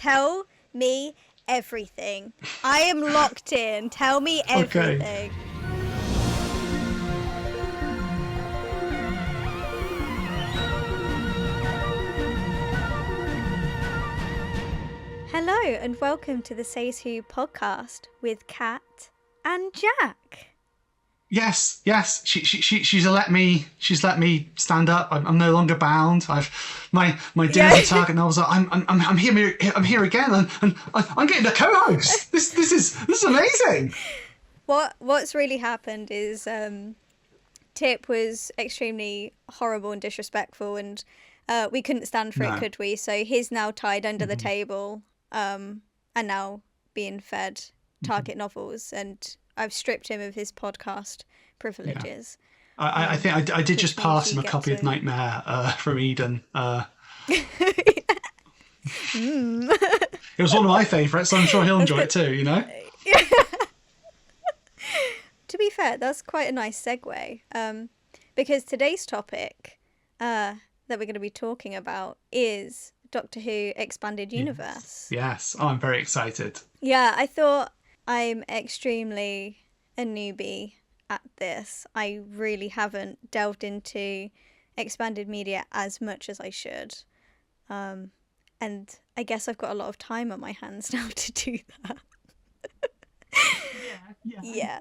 Tell me everything. I am locked in. Tell me everything. Okay. Hello and welcome to the Says Who podcast with Kat and Jack. Yes. She's let me stand up. I'm no longer bound. My dinner's a target, and I was like, I'm here again, and I'm getting a co-host. This is amazing. What's really happened is Tip was extremely horrible and disrespectful, and we couldn't stand for it, could we? So he's now tied under the table, and now being fed target novels, and I've stripped him of his podcast privileges. Yeah. I think I did just pass him a copy of Nightmare from Eden. It was one of my favourites, so I'm sure he'll enjoy it too, you know? To be fair, that's quite a nice segue, because today's topic that we're going to be talking about is Doctor Who Expanded Universe. Yes. Oh, I'm very excited. Yeah, I thought I'm extremely a newbie at this. I really haven't delved into expanded media as much as I should. And I guess I've got a lot of time on my hands now to do that. Yeah.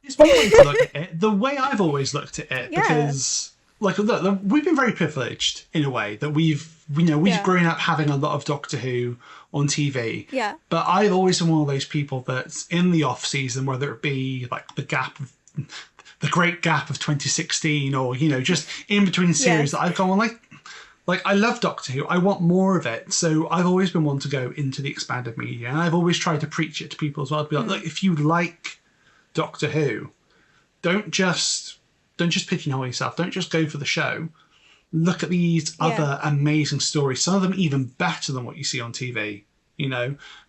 It's one way to look at it. The way I've always looked at it, because look, we've been very privileged in a way that we've grown up having a lot of Doctor Who on TV. Yeah. But I've always been one of those people that's in the off season, whether it be like the great gap of 2016, or just in between series that I've gone like I love Doctor Who. I want more of it. So I've always been one to go into the expanded media, and I've always tried to preach it to people as well. To be like, look, if you like Doctor Who, don't just pigeonhole yourself. Don't just go for the show. Look at these other amazing stories. Some of them even better than what you see on TV.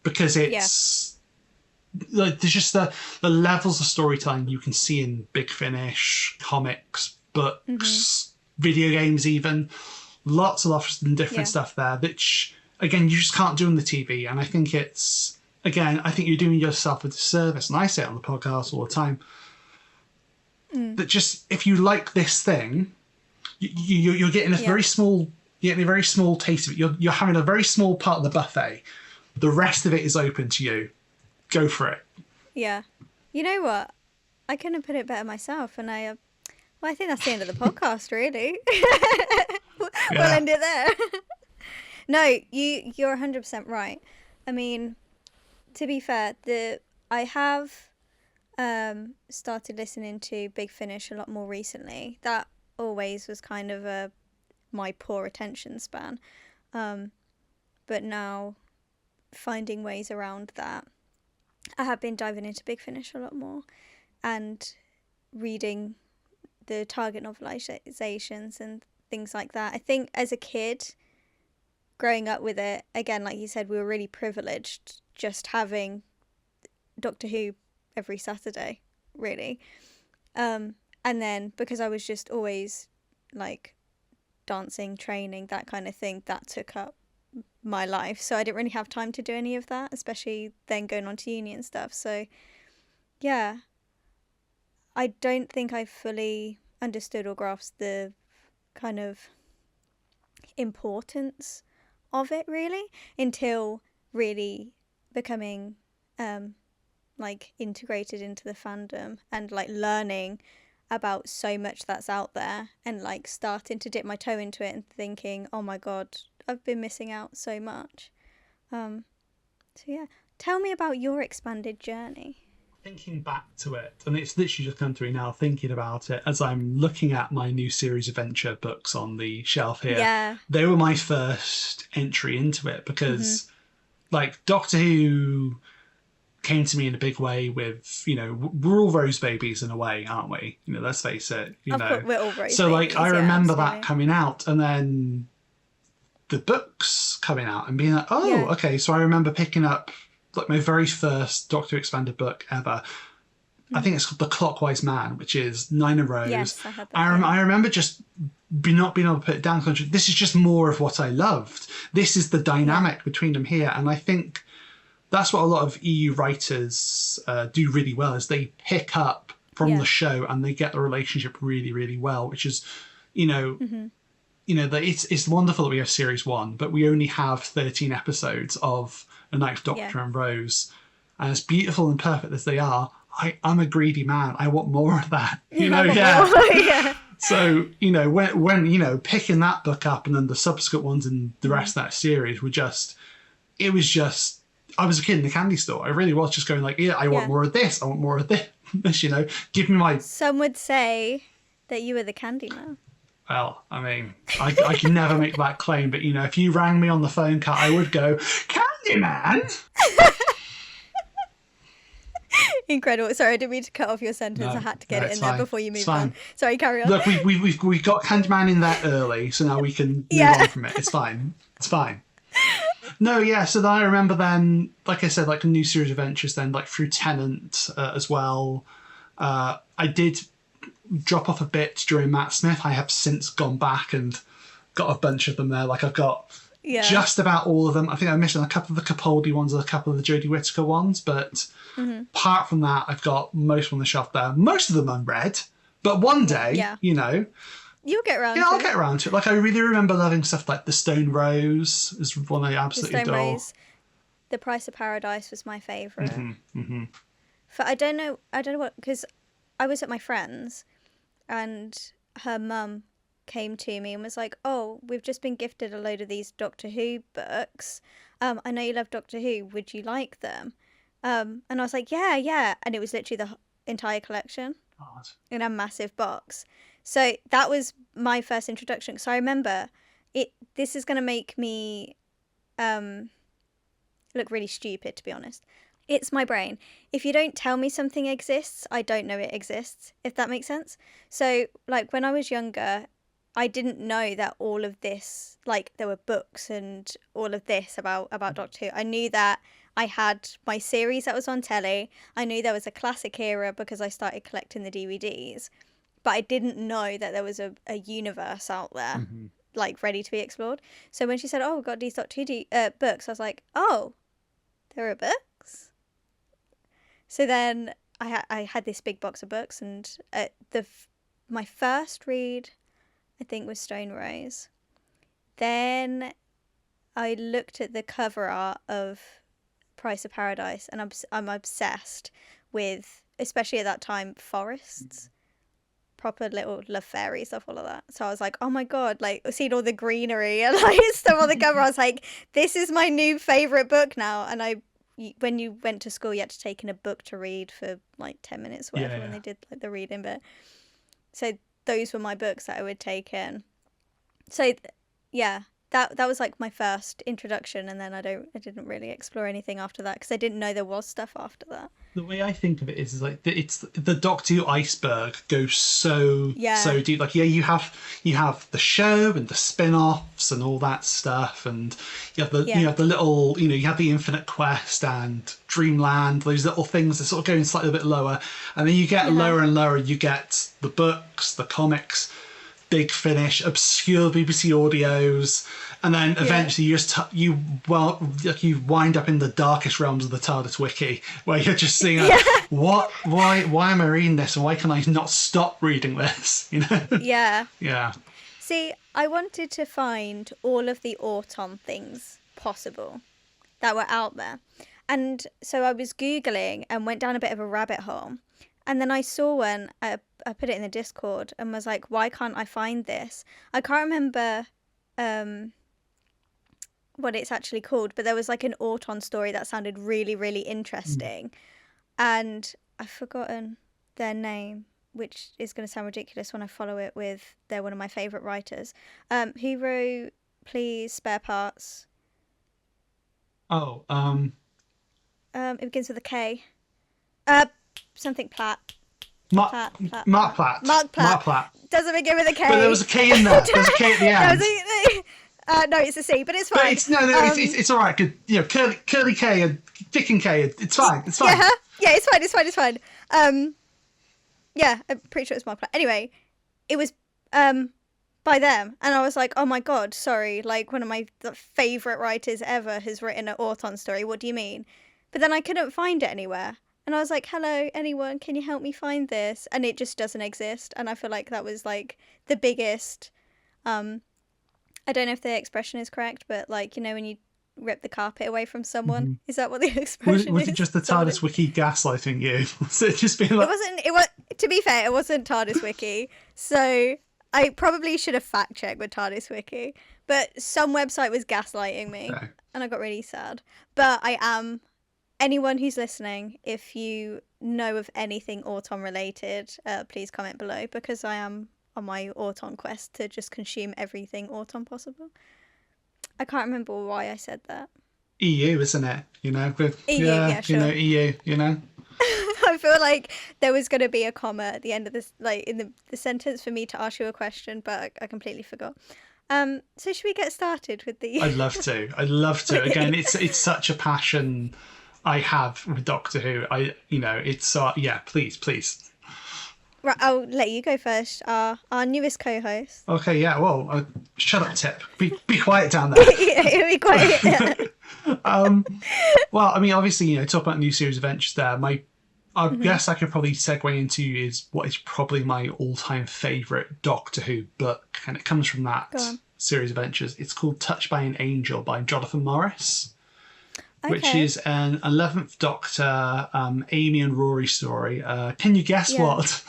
Because it's like there's just the levels of storytelling you can see in Big Finish, comics, books, video games, even lots and different stuff there. Which again, you just can't do on the TV. And I think I think you're doing yourself a disservice. And I say it on the podcast all the time. That just if you like this thing, you're getting a very small, taste of it. You're having a very small part of the buffet. The rest of it is open to you. Go for it. Yeah, you know what? I couldn't put it better myself, and I think that's the end of the podcast. Really, we'll end it there. No, you're 100% right. I mean, to be fair, I have started listening to Big Finish a lot more recently. That always was kind of my poor attention span, but now finding ways around that, I have been diving into Big Finish a lot more and reading the target novelisations and things like that. I think as a kid growing up with it, again, like you said, we were really privileged just having Doctor Who every Saturday, really. And then because I was just always like dancing, training, that kind of thing, that took up my life. So I didn't really have time to do any of that, especially then going on to uni and stuff. So yeah, I don't think I fully understood or grasped the kind of importance of it really until really becoming like integrated into the fandom and like learning about so much that's out there and like starting to dip my toe into it and thinking, oh my god, I've been missing out so much. So yeah, tell me about your expanded journey. Thinking back to it, and it's literally just come to me now thinking about it as I'm looking at my new series adventure books on the shelf here. Yeah. They were my first entry into it because like Doctor Who came to me in a big way with, we're all rose babies in a way, aren't we? Let's face it. Of course, we're all rose so babies, like I remember absolutely. that coming out, and then the books coming out and being like, okay. So I remember picking up like my very first Doctor Who expanded book ever, I think it's called The Clockwise Man, which is Nina Rose. Yes, I had that. I remember just not being able to put it down. This is just more of what I loved. This is the dynamic between them here. And I think that's what a lot of EU writers do really well, is they pick up from the show and they get the relationship really, really well, which is, it's wonderful that we have series 1, but we only have 13 episodes of A Ninth Doctor and Rose. And as beautiful and perfect as they are, I'm a greedy man. I want more of that. So, when picking that book up and then the subsequent ones and the rest of that series were I was a kid in the candy store. I really was just going like, I want more of this. I want more of this. Give me my... Some would say that you were the candy man. Well, I mean, I can never make that claim, but, if you rang me on the phone, Kat, I would go, Candyman! Incredible. Sorry, I didn't mean to cut off your sentence. I had to get it in there before you moved on. Sorry, carry on. Look, we got Candyman in there early, so now we can move on from it. It's fine. It's fine. No, yeah, so then I remember then, like I said, like a new series of adventures then, like through Tennant as well. I did drop off a bit during Matt Smith. I have since gone back and got a bunch of them there. Like I've got just about all of them. I think I missed a couple of the Capaldi ones and a couple of the Jodie Whittaker ones, but apart from that, I've got most on the shelf there. Most of them unread, but one day, You'll get around to it. Yeah, I'll get around to it. Like, I really remember loving stuff like The Stone Rose is one I absolutely adore. Rose, The Price of Paradise was my favourite. For I don't know what, because I was at my friend's and her mum came to me and was like, oh, we've just been gifted a load of these Doctor Who books. I know you love Doctor Who. Would you like them? And I was like, yeah. And it was literally the entire collection in a massive box. So that was my first introduction. So I remember this is going to make me look really stupid, to be honest. It's my brain. If you don't tell me something exists, I don't know it exists, if that makes sense. So, like, when I was younger, I didn't know that all of this, like, there were books and all of this about Doctor Who. I knew that I had my series that was on telly. I knew there was a classic era because I started collecting the DVDs. But I didn't know that there was a universe out there, like, ready to be explored. So when she said, oh, we've got these Doctor Who books, I was like, oh, there are books? So then I had this big box of books, and my first read, I think, was Stone Rose. Then I looked at the cover art of Price of Paradise, and I'm obsessed with, especially at that time, forests. Proper little love fairies, stuff, all of that. So I was like, oh my god, like, seeing all the greenery and like stuff on the cover, I was like, this is my new favourite book now. And when you went to school, you had to take in a book to read for like 10 minutes, whatever, when they did like the reading bit. So those were my books that I would take in. So that was like my first introduction, and then I didn't really explore anything after that because I didn't know there was stuff after that. The way I think of it is like it's the Doctor Who iceberg goes so deep. Like you have the show and the spin-offs and all that stuff, and you have the little you have the Infinite Quest and Dreamland, those little things that sort of going slightly a bit lower, and then you get lower and lower. You get the books, the comics, Big Finish, obscure BBC audios, and then eventually you wind up in the darkest realms of the TARDIS wiki, where you're just seeing why am I reading this, and why can I not stop reading this? Yeah. See, I wanted to find all of the Auton things possible that were out there, and so I was Googling and went down a bit of a rabbit hole. And then I saw one, I put it in the Discord and was like, why can't I find this? I can't remember what it's actually called, but there was like an Auton story that sounded really, really interesting. And I've forgotten their name, which is going to sound ridiculous when I follow it with, they're one of my favourite writers. Who wrote Please Spare Parts? It begins with a K. Something Platt. Mark Platt. Doesn't begin with a K. But there was a K in there. There's a K at the end. No, it's a C, but it's fine. But it's all right. Curly K and Dick and K. It's fine. It's fine. Yeah, it's fine. Yeah, I'm pretty sure it was Markiplier. Anyway, it was by them, and I was like, oh my god, sorry, like one of my favourite writers ever has written an Auton story. What do you mean? But then I couldn't find it anywhere. And I was like, hello, anyone, can you help me find this? And it just doesn't exist. And I feel like that was like the biggest, I don't know if the expression is correct, but like, you know, when you rip the carpet away from someone, is that what the expression Was is? it just the TARDIS wiki gaslighting you? Was it just being like... It was, to be fair, it wasn't TARDIS wiki. So I probably should have fact checked with TARDIS wiki, but some website was gaslighting me, Okay. and I got really sad. But I am... Anyone who's listening, if you know of anything Auton related, please comment below, because I am on my Auton quest to just consume everything Auton possible. I can't remember why I said that. EU, isn't it? You know, EU, yeah, sure. You know, EU, you know. I feel like there was going to be a comma at the end of this, like in the sentence for me to ask you a question, but I completely forgot. So should we get started with the... I'd love to. Again, it's such a passion I have with Doctor Who. It's yeah, please. Right, I'll let you go first. Our newest co-host. Okay, yeah. Well, shut up, Tip. Be quiet down there. Yeah, be quiet. Well, I mean, obviously, talk about new series of adventures there. I guess I could probably segue into is what is probably my all-time favourite Doctor Who book, and it comes from that series of adventures. It's called Touched by an Angel by Jonathan Morris. Okay. Which is an 11th Doctor, Amy and Rory story. Can you guess what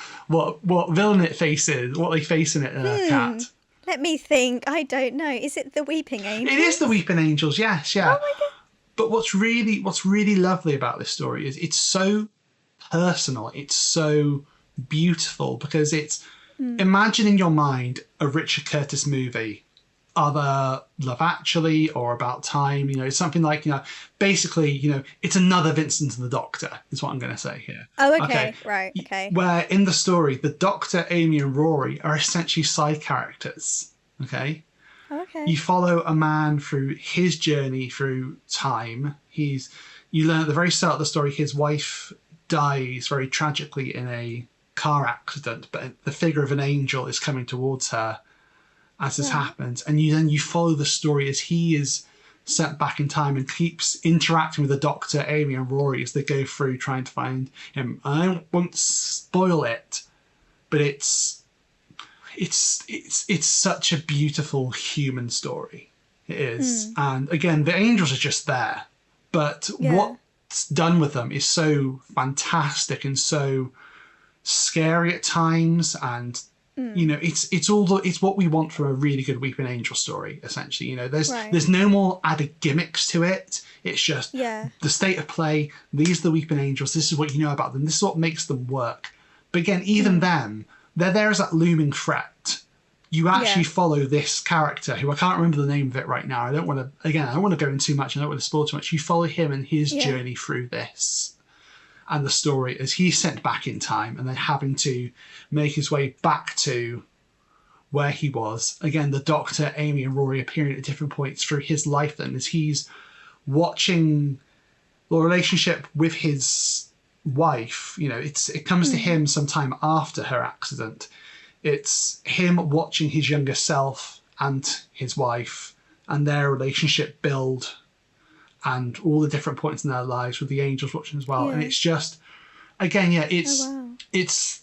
villain it faces? What they face in it, Kat? Let me think. I don't know. Is it the Weeping Angels? It is the Weeping Angels. Yes, yeah. Oh my god! But what's really lovely about this story is it's so personal. It's so beautiful because it's imagine in your mind a Richard Curtis movie. Other Love Actually or About Time, something like, basically, it's another Vincent and the Doctor is what I'm going to say here. Oh, okay. Right, okay. Where in the story, the Doctor, Amy and Rory are essentially side characters, okay? Okay. You follow a man through his journey through time. You learn at the very start of the story, his wife dies very tragically in a car accident, but the figure of an angel is coming towards her as this happens, and you follow the story as he is sent back in time and keeps interacting with the Doctor, Amy and Rory as they go through trying to find him. I won't spoil it, but it's such a beautiful human story. It is. And again, the angels are just there, but what's done with them is so fantastic and so scary at times, and it's what we want from a really good Weeping Angel story, essentially. There's no more added gimmicks to it. It's just the state of play. These are the Weeping Angels. This is what you know about them. This is what makes them work. But again, even them, they're there as that looming threat. You actually follow this character who I can't remember the name of it right now. I don't want to go into too much. I don't want to spoil too much. You follow him and his journey through this. And the story as he's sent back in time and then having to make his way back to where he was. Again, the Doctor, Amy and Rory appearing at different points through his life then as he's watching the relationship with his wife. It comes to him sometime after her accident. It's him watching his younger self and his wife and their relationship build and all the different points in their lives with the angels watching as well. Yeah. And it's just, again, it's,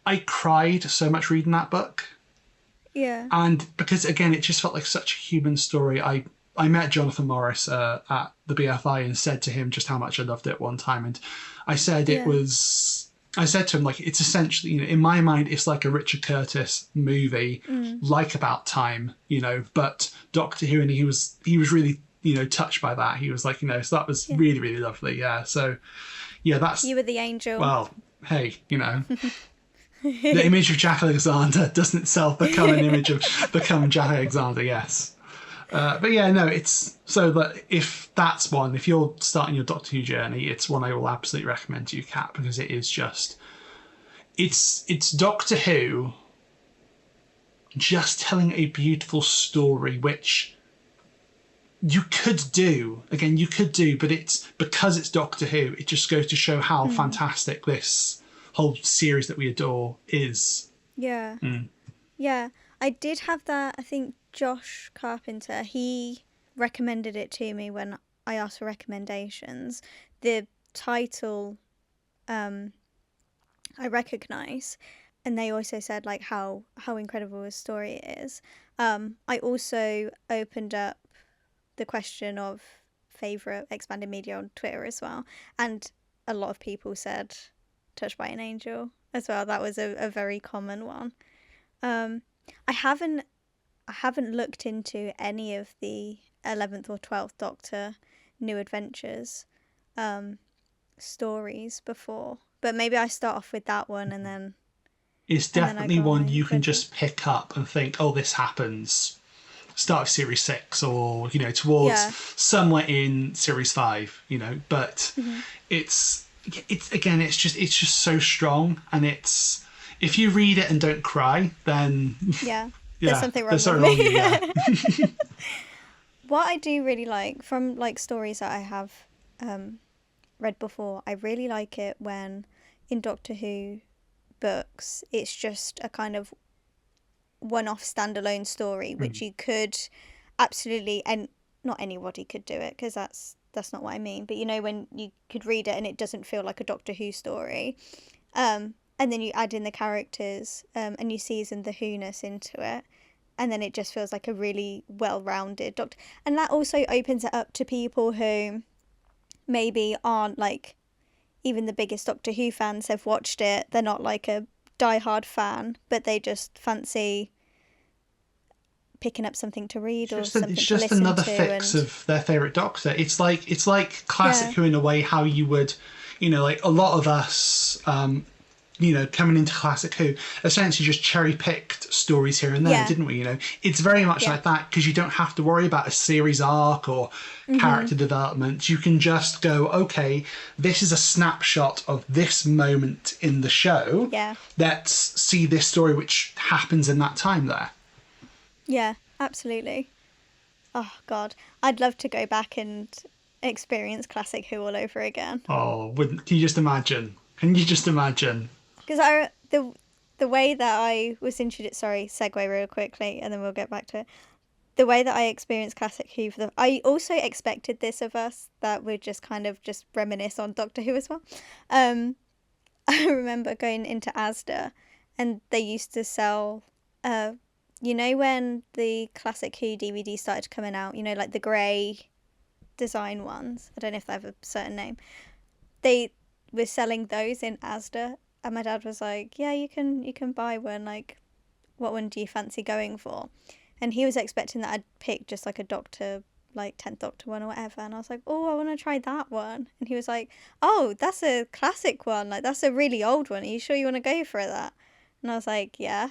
I cried so much reading that book. Yeah. And because, again, it just felt like such a human story. I met Jonathan Morris at the BFI and said to him just how much I loved it one time. And I said I said to him, like, it's essentially, in my mind, it's like a Richard Curtis movie, like About Time, but Doctor Who, and he was really, touched by that. He was like, so that was really, really lovely. Yeah. So, that's... You were the angel. Well, hey, the image of Jack Alexander doesn't itself become an image of Jack Alexander, yes. But it's so that if you're starting your Doctor Who journey, it's one I will absolutely recommend to you, Kat, because it is just, it's Doctor Who just telling a beautiful story, which you could do, but it's because it's Doctor Who, it just goes to show how fantastic this whole series that we adore is. Yeah. Yeah. I did have that, I think Josh Carpenter, he recommended it to me when I asked for recommendations. The title I recognise, and they also said like how incredible a story it is. I also opened up the question of favourite expanded media on Twitter as well, and a lot of people said Touched by an Angel as well. That was a very common one. I haven't looked into any of the 11th or 12th Doctor New Adventures stories before, but maybe I start off with that one and then it's definitely one you can just pick up and think, oh, this happens start of series 6 or towards somewhere in series 5, but it's just so strong, and it's, if you read it and don't cry, then there's something wrong with me. What I do really like from like stories that I have read before, I really like it when in Doctor Who books it's just a kind of one-off standalone story which you could absolutely, and not anybody could do it because that's not what I mean, but when you could read it and it doesn't feel like a Doctor Who story, and then you add in the characters and you season the Who-ness into it, and then it just feels like a really well-rounded Doctor. And that also opens it up to people who maybe aren't like even the biggest Doctor Who fans. Have watched it, they're not like a die-hard fan, but they just fancy picking up something to read or something to listen to. It's just another fix of their favourite Doctor. It's like classic Who in a way, how you would, like a lot of us, coming into classic Who, essentially just cherry-picked stories here and there, didn't we? It's very much like that, because you don't have to worry about a series arc or character development. You can just go, okay, this is a snapshot of this moment in the show. Let's see this story which happens in that time there. Yeah, absolutely. Oh, God. I'd love to go back and experience classic Who all over again. Oh, can you just imagine? Because the way that I was introduced... Sorry, segue real quickly, and then we'll get back to it. The way that I experienced classic Who, I also expected this of us, that we'd just kind of just reminisce on Doctor Who as well. I remember going into Asda, and they used to sell... when the classic Who DVD started coming out, like the grey design ones, I don't know if they have a certain name, they were selling those in Asda, and my dad was like, yeah, you can buy one, like, what one do you fancy going for? And he was expecting that I'd pick just like a Doctor, like 10th Doctor one or whatever, and I was like, oh, I want to try that one. And he was like, oh, that's a classic one, like that's a really old one, are you sure you want to go for that? And I was like, yeah.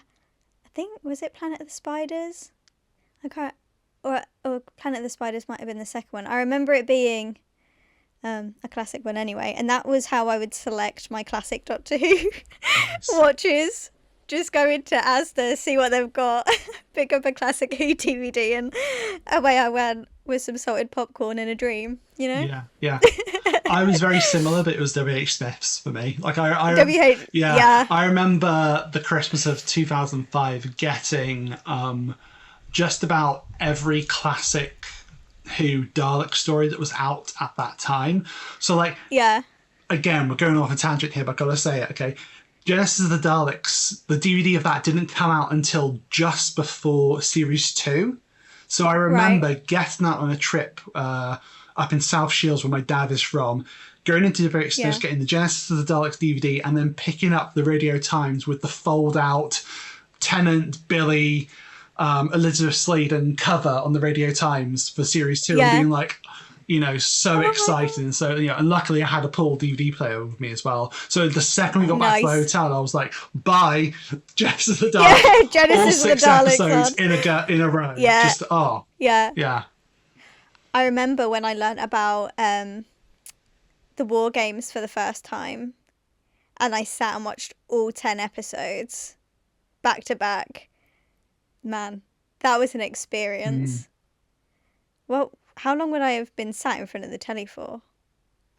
I think, was it Planet of the Spiders? I can't, or Planet of the Spiders might have been the second one. I remember it being a classic one anyway, and that was how I would select my classic Doctor Who watches. Just go into Asda, see what they've got, pick up a classic Who DVD, and away I went with some salted popcorn and a dream, Yeah. I was very similar, but it was W.H. Smith's for me. Like I remember the Christmas of 2005 getting just about every classic Who Dalek story that was out at that time. So again, we're going off a tangent here, but I've got to say it, okay? Genesis of the Daleks, the DVD of that didn't come out until just before Series 2. So I remember getting out on a trip up in South Shields, where my dad is from, going into the various stores, getting the Genesis of the Daleks DVD, and then picking up the Radio Times with the fold-out Tennant, Billy, Elizabeth Sladen cover on the Radio Times for Series 2, and being like... so excited. And so, and luckily I had a Paul DVD player with me as well. So the second we got back to the hotel, I was like, bye, Genesis of the Daleks. Genesis all 6 of the Daleks episodes in a row. I remember when I learnt about the War Games for the first time, and I sat and watched all 10 episodes back to back. Man, that was an experience. Well, how long would I have been sat in front of the telly for?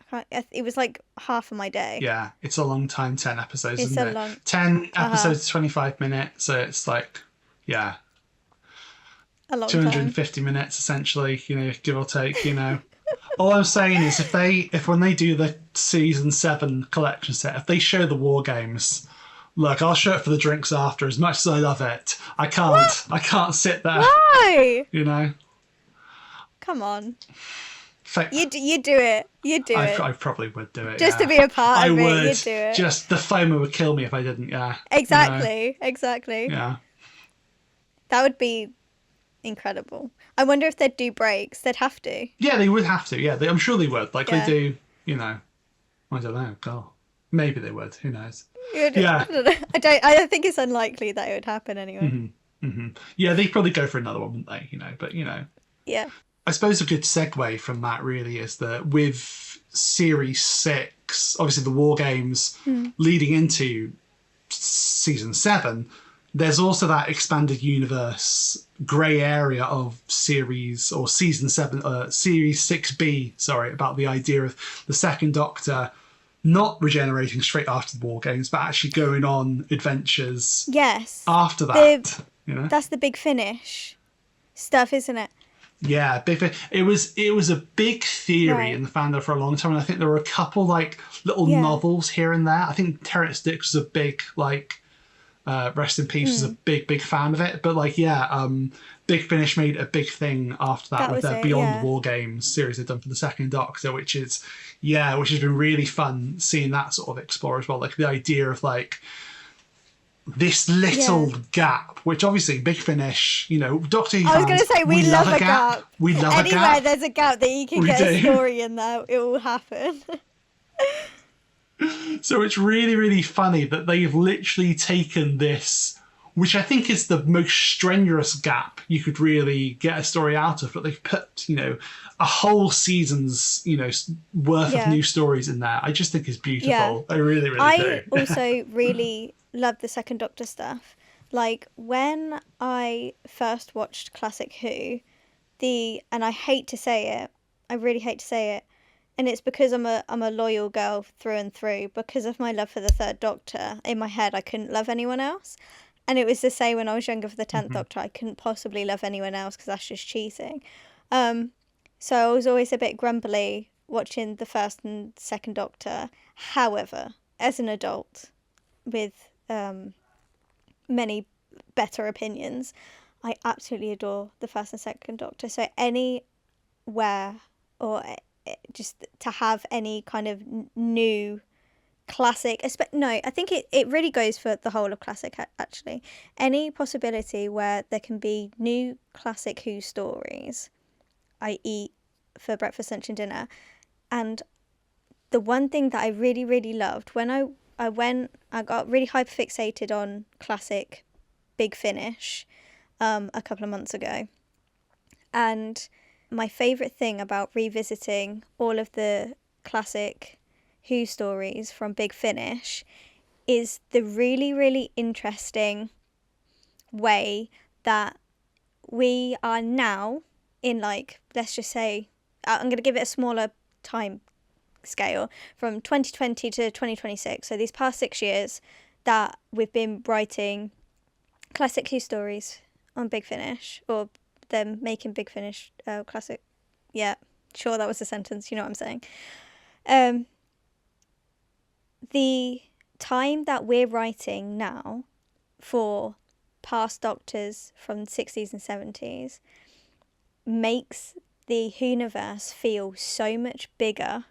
I It was like half of my day. Yeah, it's a long time, 10 episodes, It's isn't a it? long... 10 episodes, 25 minutes, so it's like, yeah, a long 250 time. minutes, essentially, give or take, All I'm saying is if when they do the season 7 collection set, if they show the war games, look, I'll show it for the drinks after. As much as I love it, I can't sit there. Why? Come on. You do it. You do it. I probably would do it. Just to be a part of it, you'd do it. Just the FOMO would kill me if I didn't. Yeah. Exactly. Exactly. Yeah. That would be incredible. I wonder if they'd do breaks. They'd have to. Yeah, they would have to. Yeah, I'm sure they would. Like they do. I don't know. God, maybe they would. Who knows? Yeah. I think it's unlikely that it would happen anyway. Mm-hmm. Mm-hmm. Yeah, they'd probably go for another one, wouldn't they? But Yeah. I suppose a good segue from that really is that with Series 6, obviously the War Games leading into Season 7, there's also that expanded universe grey area of Series 6B, about the idea of the Second Doctor not regenerating straight after the War Games, but actually going on adventures after that. That's the Big Finish stuff, isn't it? Yeah, it was a big theory in the fandom for a long time, and I think there were a couple little novels here and there. I think Terrence Dicks was a big rest in peace, was a big fan of it. But Big Finish made a big thing after that with their Beyond the War Games series they've done for the Second Doctor, which has been really fun seeing that sort of explore as well. Like the idea of this little gap, which obviously Big Finish, Doctor Who fans, I was going to say, we love a gap. We love a gap. Anywhere there's a gap that you can get a story in there, it will happen. So it's really, really funny that they've literally taken this, which I think is the most strenuous gap you could really get a story out of, but they've put, a whole season's, worth of new stories in there. I just think it's beautiful. Yeah. I really, really do. I also really love the Second Doctor stuff. Like, when I first watched Classic Who, and I hate to say it, I really hate to say it, and it's because I'm a loyal girl through and through, because of my love for the Third Doctor. In my head, I couldn't love anyone else. And it was the same when I was younger for the 10th Doctor. I couldn't possibly love anyone else because that's just cheating. So I was always a bit grumbly watching the first and Second Doctor. However, as an adult with many better opinions, I absolutely adore the first and Second Doctor. So anywhere, or just to have any kind of new classic, I think it really goes for the whole of classic, actually. Any possibility where there can be new classic Who stories, I eat for breakfast, lunch and dinner. And the one thing that I really, really loved, when I got really hyperfixated on classic Big Finish a couple of months ago. And my favourite thing about revisiting all of the classic Who stories from Big Finish is the really, really interesting way that we are now in, let's just say, I'm going to give it a smaller time scale, from 2020 to 2026. So these past 6 years that we've been writing classic Who stories on Big Finish, or them making Big Finish classic. Yeah, sure, that was a sentence, you know what I'm saying. The time that we're writing now for past Doctors from the 60s and 70s makes the Whoniverse feel so much bigger,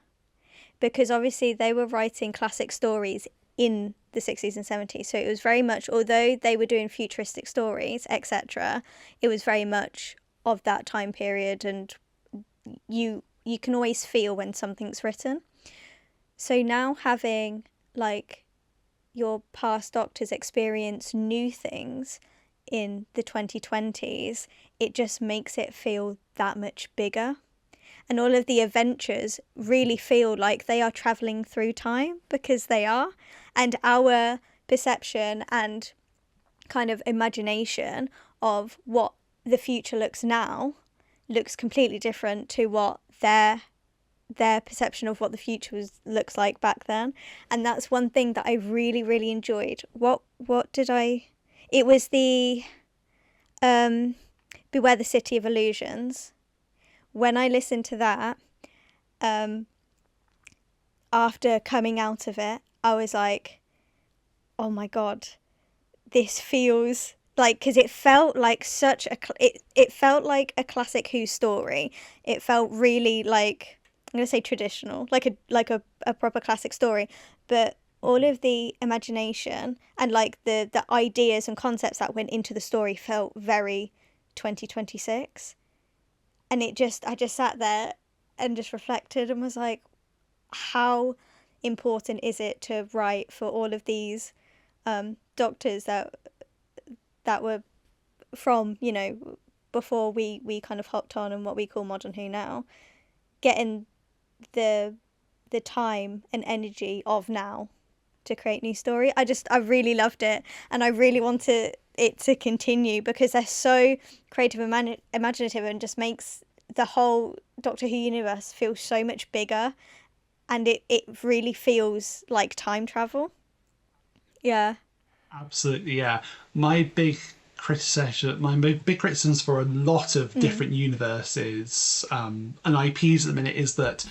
because obviously they were writing classic stories in the 60s and 70s, so it was very much, although they were doing futuristic stories, etc., it was very much of that time period, and you can always feel when something's written. So now having your past Doctors experience new things in the 2020s, it just makes it feel that much bigger. And all of the adventures really feel like they are travelling through time, because they are. And our perception and kind of imagination of what the future looks now looks completely different to what their their perception of what the future looks like back then. And that's one thing that I really, really enjoyed. What did I... It was the Beware the City of Illusions. When I listened to that, after coming out of it, I was like, oh my God, this feels like, because it felt like such a, it felt like a classic Who story. It felt really like, I'm going to say traditional, like a proper classic story, but all of the imagination and like the ideas and concepts that went into the story felt very 2026. And I just sat there and just reflected and was like, how important is it to write for all of these doctors that were from, you know, before we kind of hopped on and what we call modern Who now, getting the time and energy of now to create new story. I really loved it, and I really wanted it to continue because they're so creative and imaginative, and just makes the whole Doctor Who universe feel so much bigger, and it really feels like time travel. Yeah. Absolutely, yeah. My big criticisms for a lot of different universes and IPs at the minute is that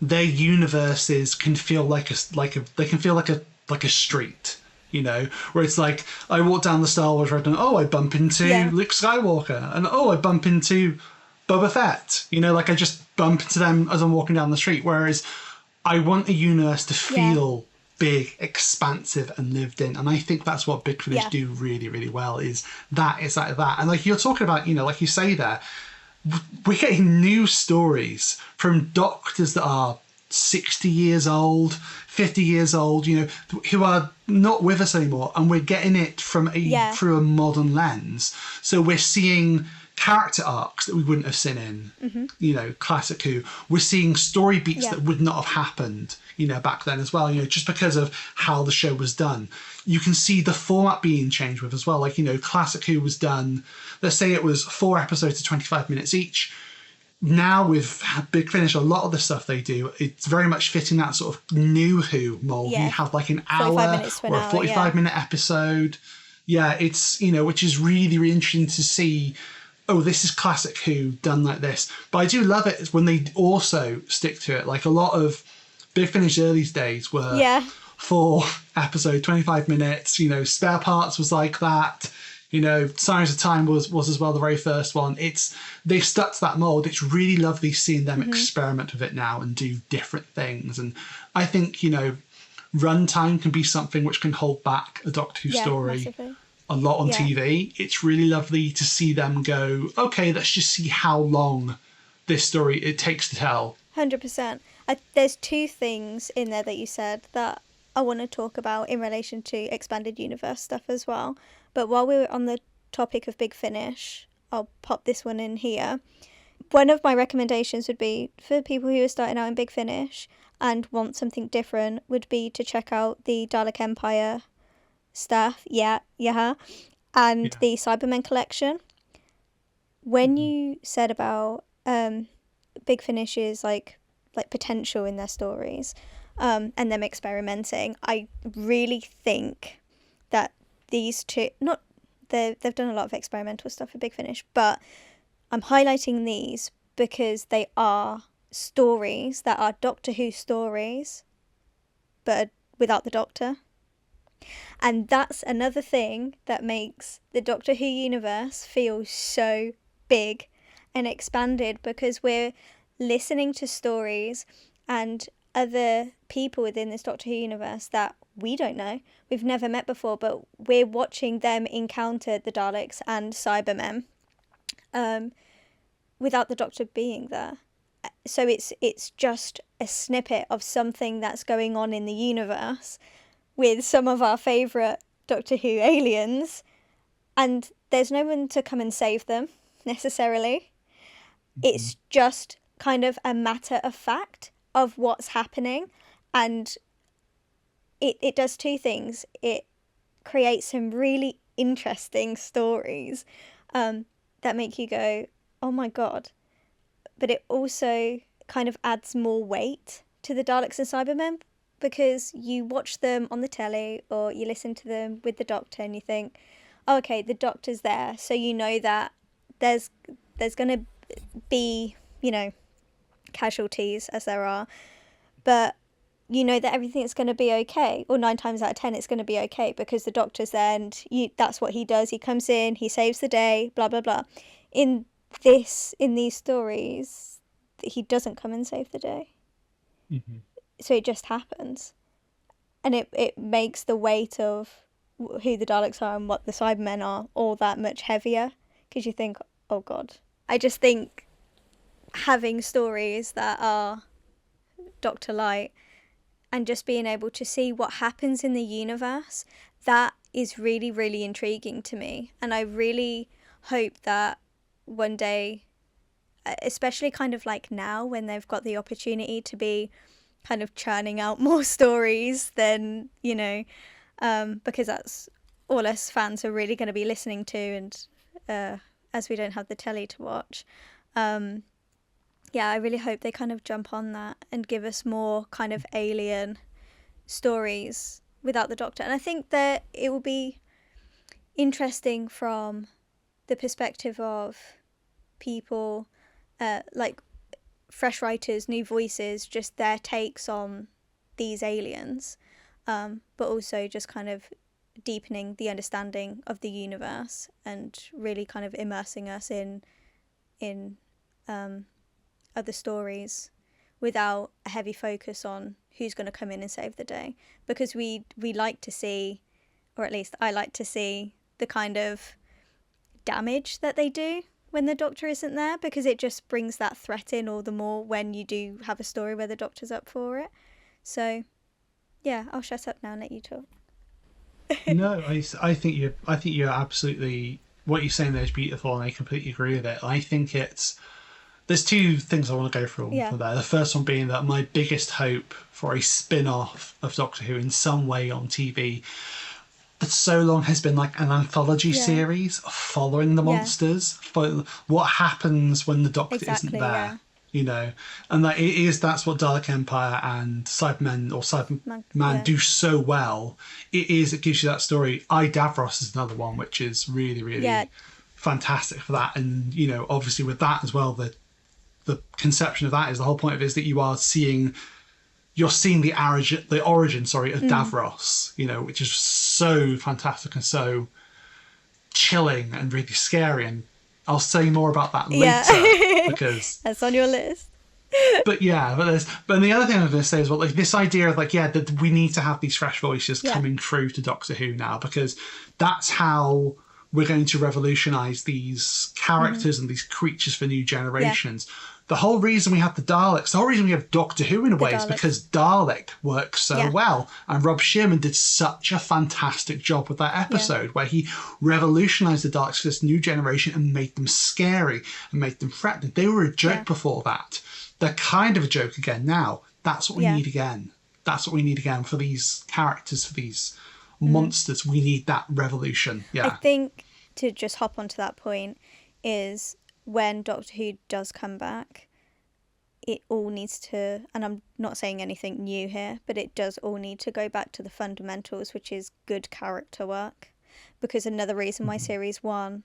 their universes can feel like a street, you know, where it's like I walk down the Star Wars road and I bump into Luke Skywalker, and I bump into Boba Fett, you know, like I just bump into them as I'm walking down the street. Whereas I want a universe to feel big, expansive, and lived in, and I think that's what Big Finish do really, really well. Is that and like you're talking about, you know, like you say there, we're getting new stories from doctors that are 60 years old, 50 years old, you know, who are not with us anymore, and we're getting it from through a modern lens. So we're seeing character arcs that we wouldn't have seen in, you know, classic Who. We're seeing story beats that would not have happened, you know, back then as well, you know, just because of how the show was done. You can see the format being changed with as well. Like, you know, classic Who was done, let's say it was 4 episodes of 25 minutes each. Now with Big Finish, a lot of the stuff they do, it's very much fitting that sort of new Who mold. You have like an hour or a 45-minute episode. Yeah, it's, you know, which is really, really interesting to see. Oh, this is classic Who done like this. But I do love it when they also stick to it. Like a lot of Big Finish early days were 4 episode, 25 minutes. You know, Spare Parts was like that. You know, Signs of Time was as well the very first one. They've stuck to that mold. It's really lovely seeing them experiment with it now and do different things. And I think, you know, runtime can be something which can hold back a Doctor Who story. Massively. A lot on TV. It's really lovely to see them go, okay, let's just see how long this story it takes to tell. 100%. There's 2 things in there that you said that I want to talk about in relation to expanded universe stuff as well. But while we were on the topic of Big Finish, I'll pop this one in here. One of my recommendations would be for people who are starting out in Big Finish and want something different would be to check out the Dalek Empire stuff, and the Cybermen collection. When you said about Big Finish's like potential in their stories, and them experimenting, I really think that these two, they've done a lot of experimental stuff for Big Finish, but I'm highlighting these because they are stories that are Doctor Who stories, but without the Doctor. And that's another thing that makes the Doctor Who universe feel so big and expanded, because we're listening to stories and other people within this Doctor Who universe that we don't know, we've never met before, but we're watching them encounter the Daleks and Cybermen without the Doctor being there. So it's just a snippet of something that's going on in the universe with some of our favourite Doctor Who aliens, and there's no one to come and save them, necessarily. It's just kind of a matter of fact of what's happening, and it does 2 things. It creates some really interesting stories that make you go, oh my God. But it also kind of adds more weight to the Daleks and Cybermen, because you watch them on the telly or you listen to them with the Doctor and you think, oh, okay, the Doctor's there, so you know that there's going to be, you know, casualties, as there are, but you know that everything's going to be okay, or 9 times out of 10 it's going to be okay, because the Doctor's there and that's what he does. He comes in, he saves the day, blah blah blah. In these stories, he doesn't come and save the day. Mm-hmm. So it just happens, and it makes the weight of who the Daleks are and what the Cybermen are all that much heavier, because you think, oh god. I just think having stories that are Doctor Light and just being able to see what happens in the universe, that is really, really intriguing to me. And I really hope that one day, especially kind of like now when they've got the opportunity to be kind of churning out more stories than, you know, because that's all us fans are really going to be listening to, and as we don't have the telly to watch, yeah, I really hope they kind of jump on that and give us more kind of alien stories without the Doctor. And I think that it will be interesting from the perspective of people, like fresh writers, new voices, just their takes on these aliens, but also just kind of deepening the understanding of the universe and really kind of immersing us in other stories without a heavy focus on who's going to come in and save the day, because we like to see, or at least I like to see, the kind of damage that they do when the Doctor isn't there, because it just brings that threat in all the more when you do have a story where the Doctor's up for it. So yeah, I'll shut up now and let you talk. No, I think you're absolutely, what you're saying there is beautiful, and I completely agree with it. I think there's 2 things I want to go through for there. The first one being that my biggest hope for a spin-off of Doctor Who in some way on TV for so long has been like an anthology series following the monsters, for what happens when the Doctor isn't there. Yeah. You know, and that's what Dalek Empire and Cybermen or Cyberman do so well. It gives you that story. Davros is another one which is really, really fantastic for that. And, you know, obviously with that as well, the conception of that is, the whole point of it is that you're seeing the origin of Davros, you know, which is so fantastic and so chilling and really scary. And I'll say more about that later because that's on your list. But the other thing I'm going to say is, well, like, this idea of that we need to have these fresh voices coming through to Doctor Who now, because that's how we're going to revolutionise these characters and these creatures for new generations. The whole reason we have the Daleks, the whole reason we have Doctor Who in a way, is because Dalek works so well. And Rob Shearman did such a fantastic job with that episode where he revolutionised the Daleks for this new generation and made them scary and made them threatening. They were a joke before that. They're kind of a joke again now. That's what we need again. That's what we need again for these characters, for these monsters. We need that revolution. Yeah. I think, to just hop onto that point, is when Doctor Who does come back, it all needs to, and I'm not saying anything new here, but it does all need to go back to the fundamentals, which is good character work. Because another reason why Series 1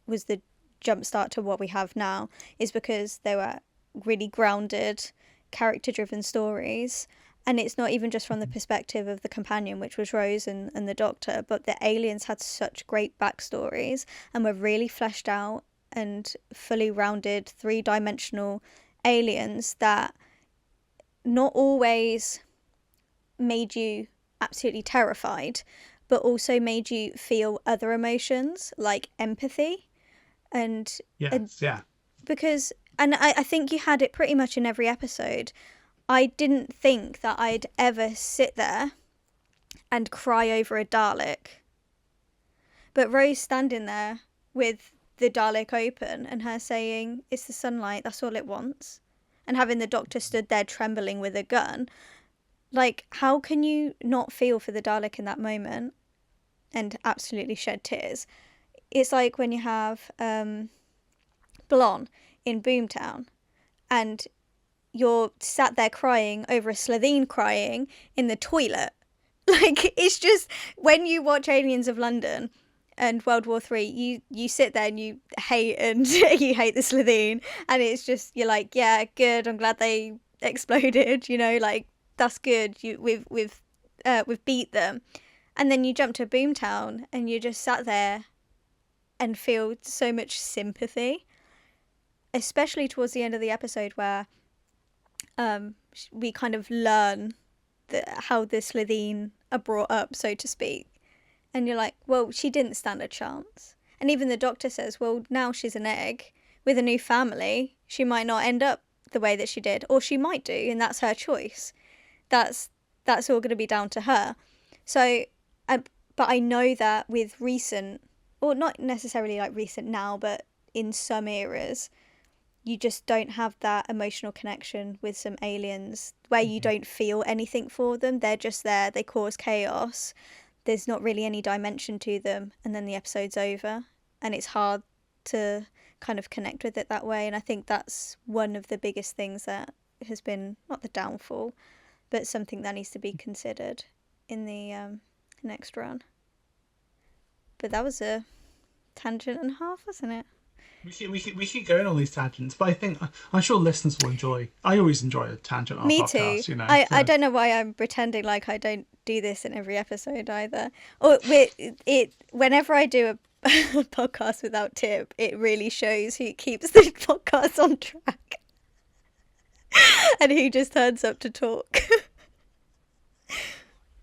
was the jumpstart to what we have now is because they were really grounded, character-driven stories. And it's not even just from the perspective of the companion, which was Rose and the Doctor, but the aliens had such great backstories and were really fleshed out and fully rounded, 3-dimensional aliens that not always made you absolutely terrified, but also made you feel other emotions like empathy and because, and I think you had it pretty much in every episode. I didn't think that I'd ever sit there and cry over a Dalek, but Rose standing there with the Dalek open and her saying, it's the sunlight, that's all it wants, and having the Doctor stood there trembling with a gun, like, how can you not feel for the Dalek in that moment and absolutely shed tears? It's like when you have Blonde in Boomtown and you're sat there crying over a Slitheen crying in the toilet. Like, it's just, when you watch Aliens of London and World War Three, you sit there and you hate you hate the Slitheen, and it's just, you're like, yeah, good, I'm glad they exploded, you know, like, that's good, we've beat them. And then you jump to Boomtown and you just sat there and feel so much sympathy, especially towards the end of the episode where we kind of learn how the Slitheen are brought up, so to speak. And you're like, well, she didn't stand a chance. And even the Doctor says, well, now she's an egg with a new family. She might not end up the way that she did, or she might do, and that's her choice. That's all going to be down to her. So, but I know that with recent, or not necessarily like recent now, but in some eras, you just don't have that emotional connection with some aliens where you don't feel anything for them. They're just there. They cause chaos. There's not really any dimension to them. And then the episode's over. And it's hard to kind of connect with it that way. And I think that's one of the biggest things that has been, not the downfall, but something that needs to be considered in the next run. But that was a tangent and a half, wasn't it? We keep going on these tangents, but I think I'm sure listeners will enjoy. I always enjoy a tangent on a podcast. Too. You know, I don't know why I'm pretending like I don't do this in every episode either. Or whenever I do a podcast without Tip, it really shows who keeps the podcast on track and who just turns up to talk.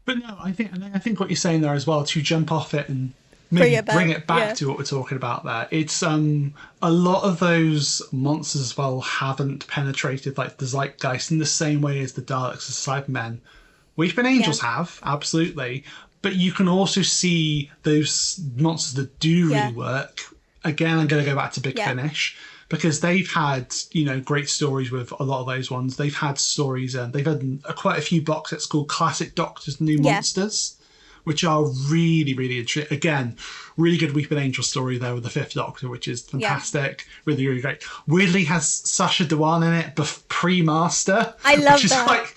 But no, I think what you're saying there as well, to jump off it and maybe bring it back to what we're talking about there. It's a lot of those monsters as well haven't penetrated like the zeitgeist in the same way as the Daleks and Cybermen. Weeping Angels have, absolutely. But you can also see those monsters that do really work. Again, I'm going to go back to Big Finish, because they've had, you know, great stories with a lot of those ones. They've had stories, and they've had quite a few box sets called Classic Doctors, New Monsters, which are really, really interesting. Again, really good Weeping Angel story there with the Fifth Doctor, which is fantastic. Really, really great. Weirdly has Sacha Dhawan in it, pre-Master. I love which is that. Quite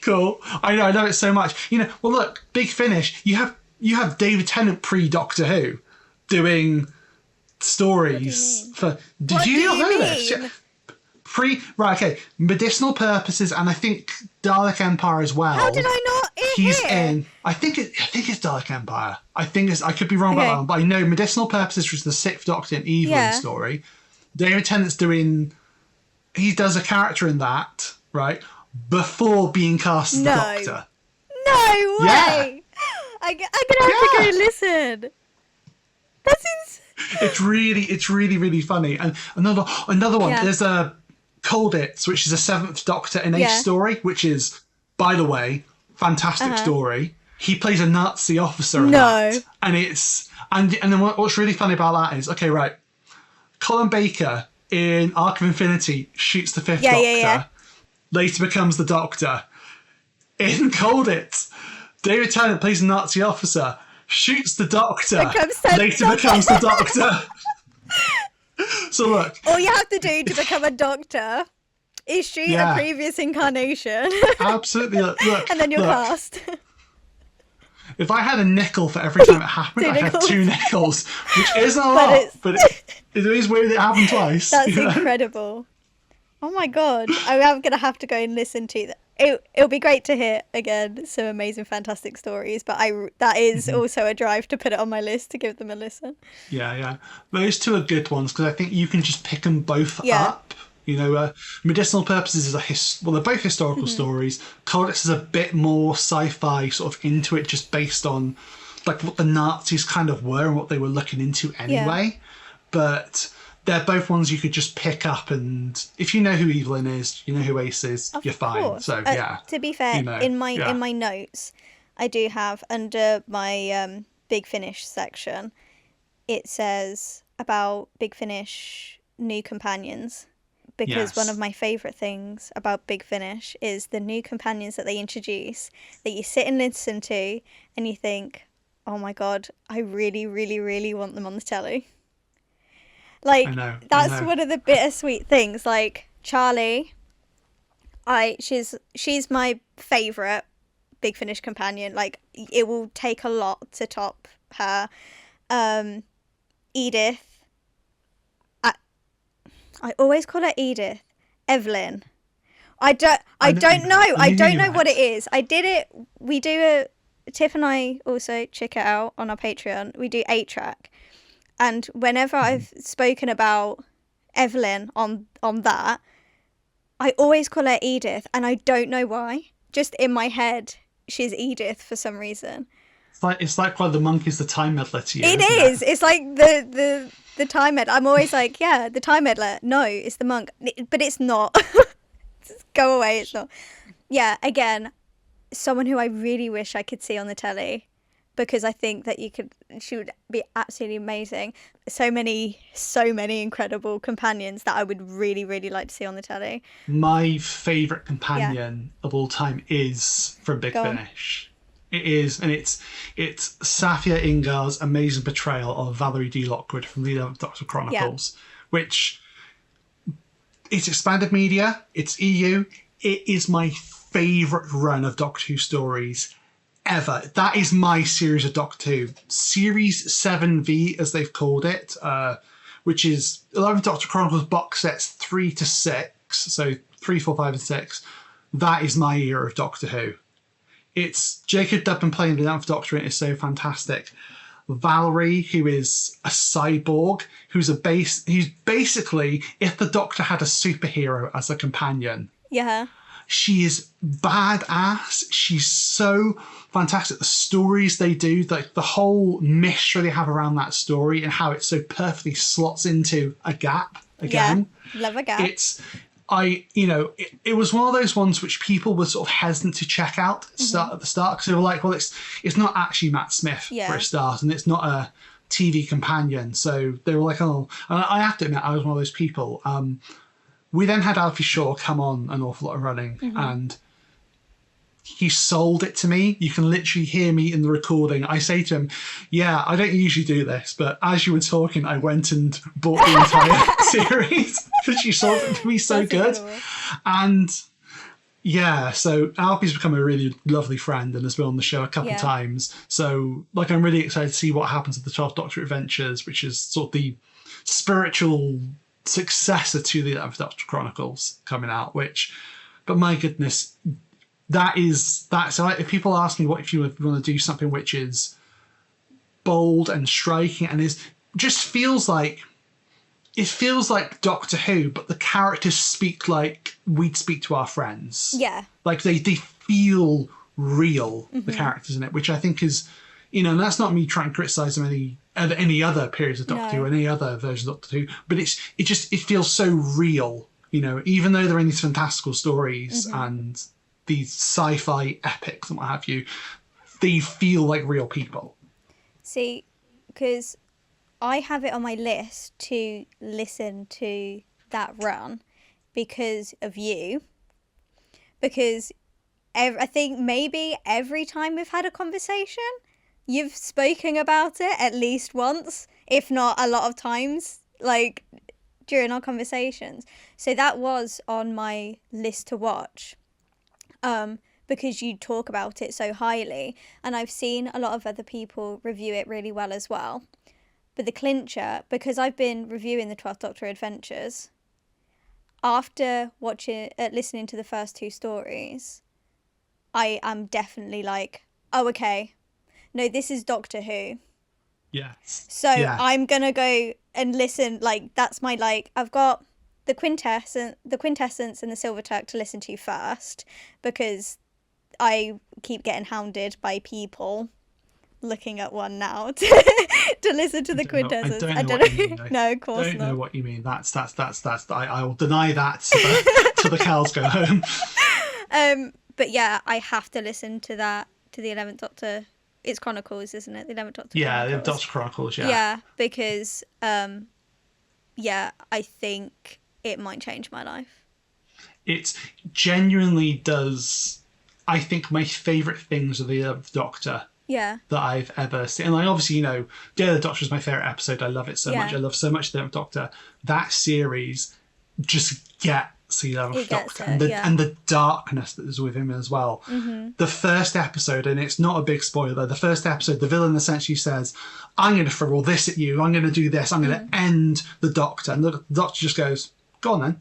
cool. I know, I love it so much. You know, well, look, Big Finish. You have David Tennant pre-Doctor Who doing stories for. Did you not know this? Right, okay. Medicinal purposes, and I think Dalek Empire as well. How did I not He's in. I think it's Dalek Empire. I could be wrong about that one, but I know medicinal purposes, which is the Sixth Doctor and Evelyn story. David Tennant's doing. He does a character in that, right, before being cast as the Doctor. No way! Yeah. I'm gonna have to go listen. That's insane. It's really, really funny. And another one. There's a Colditz, which is a Seventh Doctor and Eighth story, which is, by the way, fantastic story. He plays a Nazi officer in that. And then what's really funny about that is, okay, right, Colin Baker in Arc of Infinity shoots the Fifth Doctor, later becomes the Doctor. In Colditz, David Tennant plays a Nazi officer, shoots the Doctor, later becomes the Doctor. So look, all you have to do to become a doctor is shoot a previous incarnation. Absolutely, look, and then you're cast. If I had a nickel for every time it happened, I'd have 2 nickels, which isn't a lot, but it is weird it happened twice. That's incredible. Oh my god, I'm going to have to go and listen to that. It'll be great to hear, again, some amazing, fantastic stories, but that is also a drive to put it on my list to give them a listen. Yeah. Those 2 are good ones, because I think you can just pick them both up. You know, Medicinal Purposes is they're both historical stories. Codex is a bit more sci-fi, sort of into it, just based on like what the Nazis kind of were and what they were looking into anyway. But they're both ones you could just pick up, and if you know who Evelyn is, you know who Ace is, you're fine. So to be fair, in my notes, I do have under my Big Finish section, it says about Big Finish new companions. Because one of my favourite things about Big Finish is the new companions that they introduce, that you sit and listen to, and you think, oh my god, I really, really, really want them on the telly. Like, that's one of the bittersweet things. Like, Charlie, She's my favourite Big Finish companion. Like, it will take a lot to top her. Edith. I always call her Edith. Evelyn. I don't know what it is. We do Tiff and I also check it out on our Patreon. We do 8-track. And whenever I've spoken about Evelyn on that, I always call her Edith, and I don't know why. Just in my head, she's Edith for some reason. It's like why the monk is the time meddler to you. It is. It's like the time meddler. I'm always like, yeah, the time meddler. No, it's the monk. But it's not. Go away, it's not. Yeah, again, someone who I really wish I could see on the telly, because I think that she would be absolutely amazing. So many incredible companions that I would really, really like to see on the telly. My favourite companion of all time is from Big Finish. It is, and it's Safia Ingar's amazing portrayal of Valerie D. Lockwood from the 11th Doctor Chronicles, which... It's expanded media, it's EU. It is my favourite run of Doctor Who stories ever. That is my series of Doctor Who. Series 7V, as they've called it, which is 11th Doctor Chronicles box sets 3 to 6. So 3, 4, 5 and 6. That is my era of Doctor Who. It's Jacob Dubman playing the 11th Doctor, and it is so fantastic. Valerie, who is a cyborg, who's basically if the Doctor had a superhero as a companion. Yeah. She is badass. She's so fantastic. The stories they do, like the whole mystery they have around that story and how it so perfectly slots into a gap again. Yeah, love a gap. It was one of those ones which people were sort of hesitant to check out at the start because they were like, well, it's not actually Matt Smith for a start, and it's not a TV companion. So they were like, oh, and I have to admit, I was one of those people. We then had Alfie Shaw come on an awful lot of running, and he sold it to me. You can literally hear me in the recording. I say to him, yeah, I don't usually do this, but as you were talking, I went and bought the entire series because you sold it to me so That's good. Incredible. And yeah, so Alfie's become a really lovely friend and has been on the show a couple of times. So like, I'm really excited to see what happens with the 12th Doctor Adventures, which is sort of the spiritual successor to the 11th Doctor Chronicles coming out, but my goodness, so if people ask me what if you want to do something which is bold and striking and feels like Doctor Who, but the characters speak like we'd speak to our friends. Yeah. Like they feel real, the characters in it, which I think is, and that's not me trying to criticise them any other periods of Doctor Who, any other versions of Doctor Who, but it feels so real, even though they're in these fantastical stories and these sci-fi epics and what have you, they feel like real people. See, because I have it on my list to listen to that run because of you. Because I think maybe every time we've had a conversation, you've spoken about it at least once, if not a lot of times, like during our conversations. So that was on my list to watch. Because you talk about it so highly, and I've seen a lot of other people review it really well as well. But the clincher, because I've been reviewing the 12th Doctor Adventures, after listening to the first 2 stories, I am definitely like, oh, okay, no, this is Doctor Who. Yes. So I'm gonna go and listen. Like, that's my I've got the quintessence and the Silver Turk to listen to first, because I keep getting hounded by people looking at one now to listen to the quintessence. I don't know what you mean. No, of course not. I don't know what you mean. That's I will deny that till the cows go home. But yeah, I have to listen to that, to the 11th Doctor. It's Chronicles, isn't it? The 11th Doctor. Yeah, the Doctor Chronicles. Yeah. Yeah, because I think it might change my life. It genuinely does. I think my favourite things are the 11th Doctor. Yeah. That I've ever seen. And obviously, Day of the Doctor is my favourite episode. I love it so much. I love so much the 11th Doctor. That series, just get the 11th Doctor it, and the darkness that is with him as well. The first episode, and it's not a big spoiler, the first episode, the villain essentially says, I'm going to throw all this at you, I'm going to do this, I'm going to end the Doctor. And the Doctor just goes, go on then.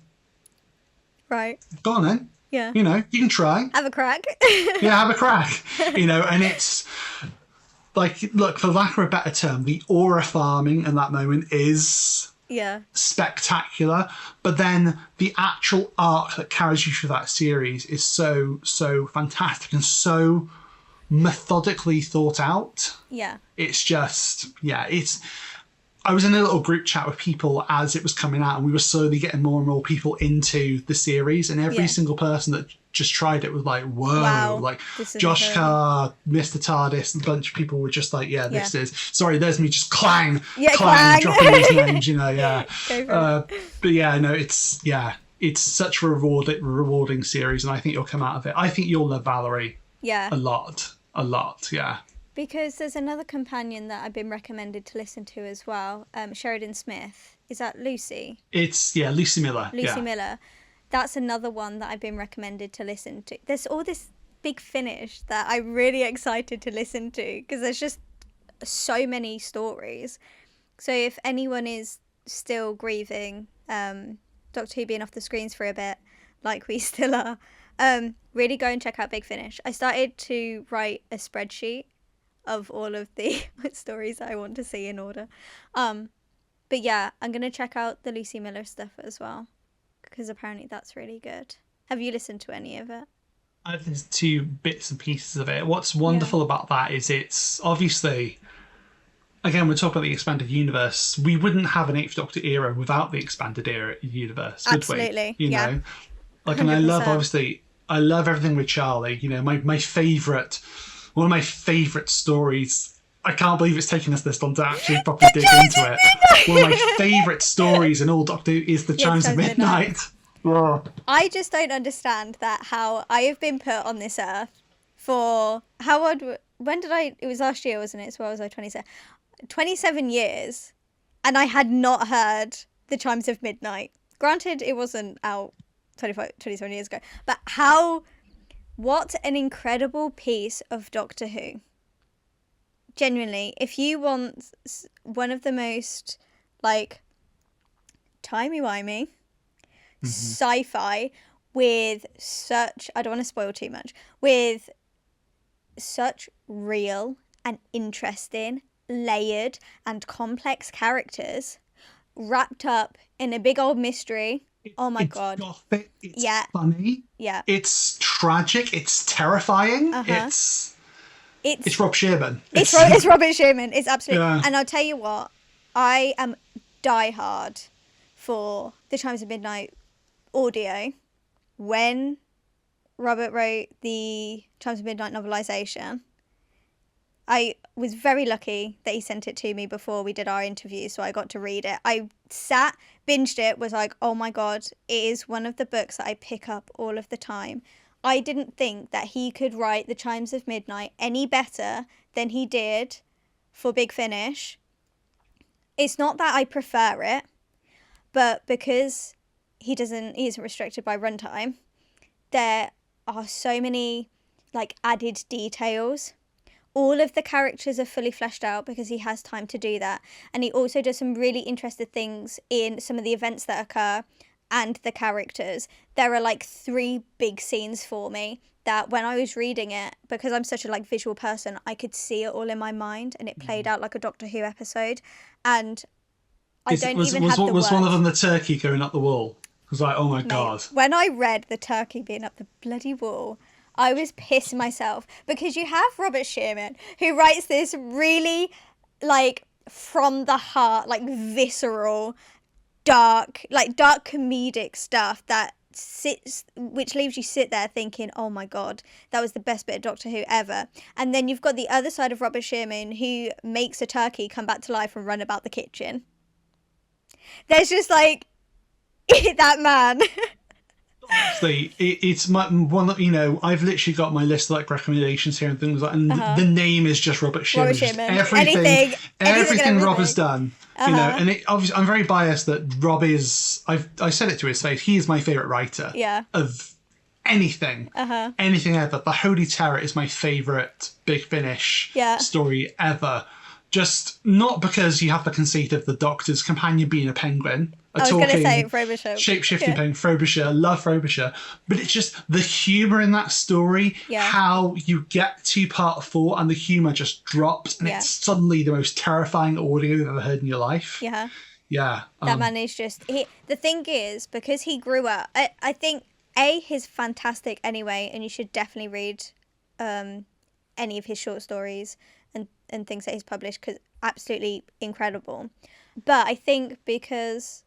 Right. Go on then. Yeah. You know, you can try. Have a crack. Yeah, have a crack. You know, and it's like, look, for lack of a better term, the aura farming in that moment is spectacular. But then the actual arc that carries you through that series is so fantastic and so methodically thought out. Yeah. It's just, I was in a little group chat with people as it was coming out, and we were slowly getting more and more people into the series, and every single person that just tried it was like, whoa, wow, like Josh Carr, Mr. TARDIS, a bunch of people were just like, this is, sorry, there's me just clang, dropping these names, you know, but yeah, no, it's such a rewarding series, and I think you'll come out of it. I think you'll love Valerie a lot, yeah. Because there's another companion that I've been recommended to listen to as well, Sheridan Smith. Is that Lucy? It's, Lucy Miller. Lucy Miller. That's another one that I've been recommended to listen to. There's all this Big Finish that I'm really excited to listen to because there's just so many stories. So if anyone is still grieving Doctor Who being off the screens for a bit, like we still are, really go and check out Big Finish. I started to write a spreadsheet of all of the stories that I want to see in order. But yeah, I'm going to check out the Lucy Miller stuff as well, because apparently that's really good. Have you listened to any of it? I've listened to bits and pieces of it. What's wonderful about that is it's obviously, again, we're talking about the expanded universe. We wouldn't have an 8th Doctor era without the expanded era universe, would we? Absolutely, you know? Like, 100%. And I love everything with Charlie. You know, my favourite... One of my favourite stories, I can't believe it's taken us this long to actually properly dig into it. One of my favourite stories in all Doctor Who is the Chimes of Midnight. I just don't understand how I have been put on this earth for, it was last year, wasn't it? So what was I, 27 years, and I had not heard the Chimes of Midnight. Granted, it wasn't out 27 years ago, but what an incredible piece of Doctor Who. Genuinely, if you want one of the most, like, timey-wimey, sci-fi with such, I don't want to spoil too much, with such real and interesting, layered and complex characters wrapped up in a big old mystery. Oh my god. Gothic, it's funny. Yeah. It's tragic, it's terrifying. It's Rob Shearman. It's Robert Shearman. It's absolutely. And I'll tell you what, I am diehard for the Chimes of Midnight audio. When Robert wrote the Chimes of Midnight novelisation, I was very lucky that he sent it to me before we did our interview, so I got to read it. I sat, binged it, was like, oh my god, it is one of the books that I pick up all of the time. I didn't think that he could write the Chimes of Midnight any better than he did for Big Finish. It's not that I prefer it, but because he isn't restricted by runtime, there are so many like added details. All of the characters are fully fleshed out because he has time to do that. And he also does some really interesting things in some of the events that occur and the characters. There are like 3 big scenes for me that when I was reading it, because I'm such a like visual person, I could see it all in my mind and it played out like a Doctor Who episode. And was one of them the turkey going up the wall? I was like, oh my god. When I read the turkey being up the bloody wall, I was pissing myself because you have Robert Shearman who writes this really like from the heart, like visceral, dark comedic stuff which leaves you sit there thinking, oh my god, that was the best bit of Doctor Who ever. And then you've got the other side of Robert Shearman who makes a turkey come back to life and run about the kitchen. There's just like that man. Honestly, it's my one. I've literally got my list of like recommendations here and things like, and the name is just Robert Schimmon. Robert Just Schimmon. Anything Rob has done. And obviously I'm very biased that Rob is. I said it to his face. He is my favorite writer. Yeah. Of anything, anything ever. The Holy Terror is my favorite Big Finish story ever. Just not because you have the conceit of the Doctor's companion being a penguin. I was going to say Frobisher. Shape-shifting penguin, Frobisher. Love Frobisher. But it's just the humour in that story, how you get to part 4 and the humour just drops and it's suddenly the most terrifying audio you've ever heard in your life. Yeah. Yeah. That man is just... the thing is, because he grew up... I think, he's fantastic anyway, and you should definitely read any of his short stories and things that he's published, because absolutely incredible. But I think because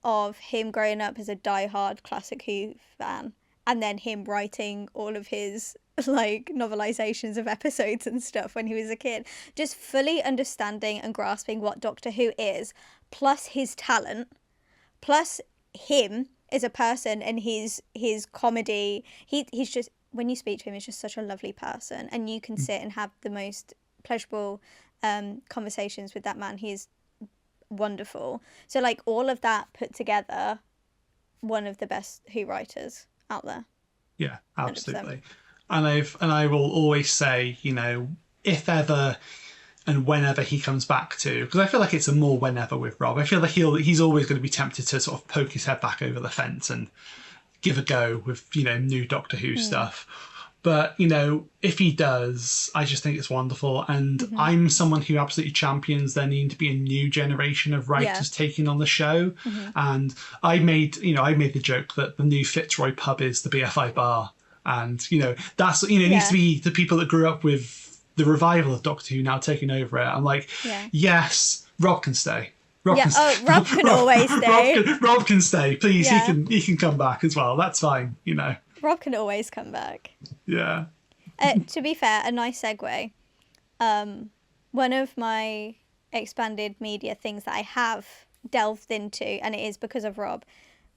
of him growing up as a diehard Classic Who fan, and then him writing all of his like novelisations of episodes and stuff when he was a kid, just fully understanding and grasping what Doctor Who is, plus his talent, plus him as a person and his comedy. He's just, when you speak to him, he's just such a lovely person, and you can sit and have the most pleasurable conversations with that man. He's wonderful. So like all of that put together, one of the best Who writers out there. Yeah, absolutely. 100%. And I will always say, if ever and whenever he comes back to, because I feel like it's a more whenever with Rob. I feel like he's always going to be tempted to sort of poke his head back over the fence and give a go with new Doctor Who stuff. But, if he does, I just think it's wonderful. And I'm someone who absolutely champions there needing to be a new generation of writers taking on the show. And I made the joke that the new Fitzroy pub is the BFI bar. And, that's, it needs to be the people that grew up with the revival of Doctor Who now taking over it. I'm like, yes, Rob can stay. Rob can always stay. Rob can stay. Please, he can come back as well. That's fine, Rob can always come back. Yeah. To be fair, a nice segue. One of my expanded media things that I have delved into, and it is because of Rob,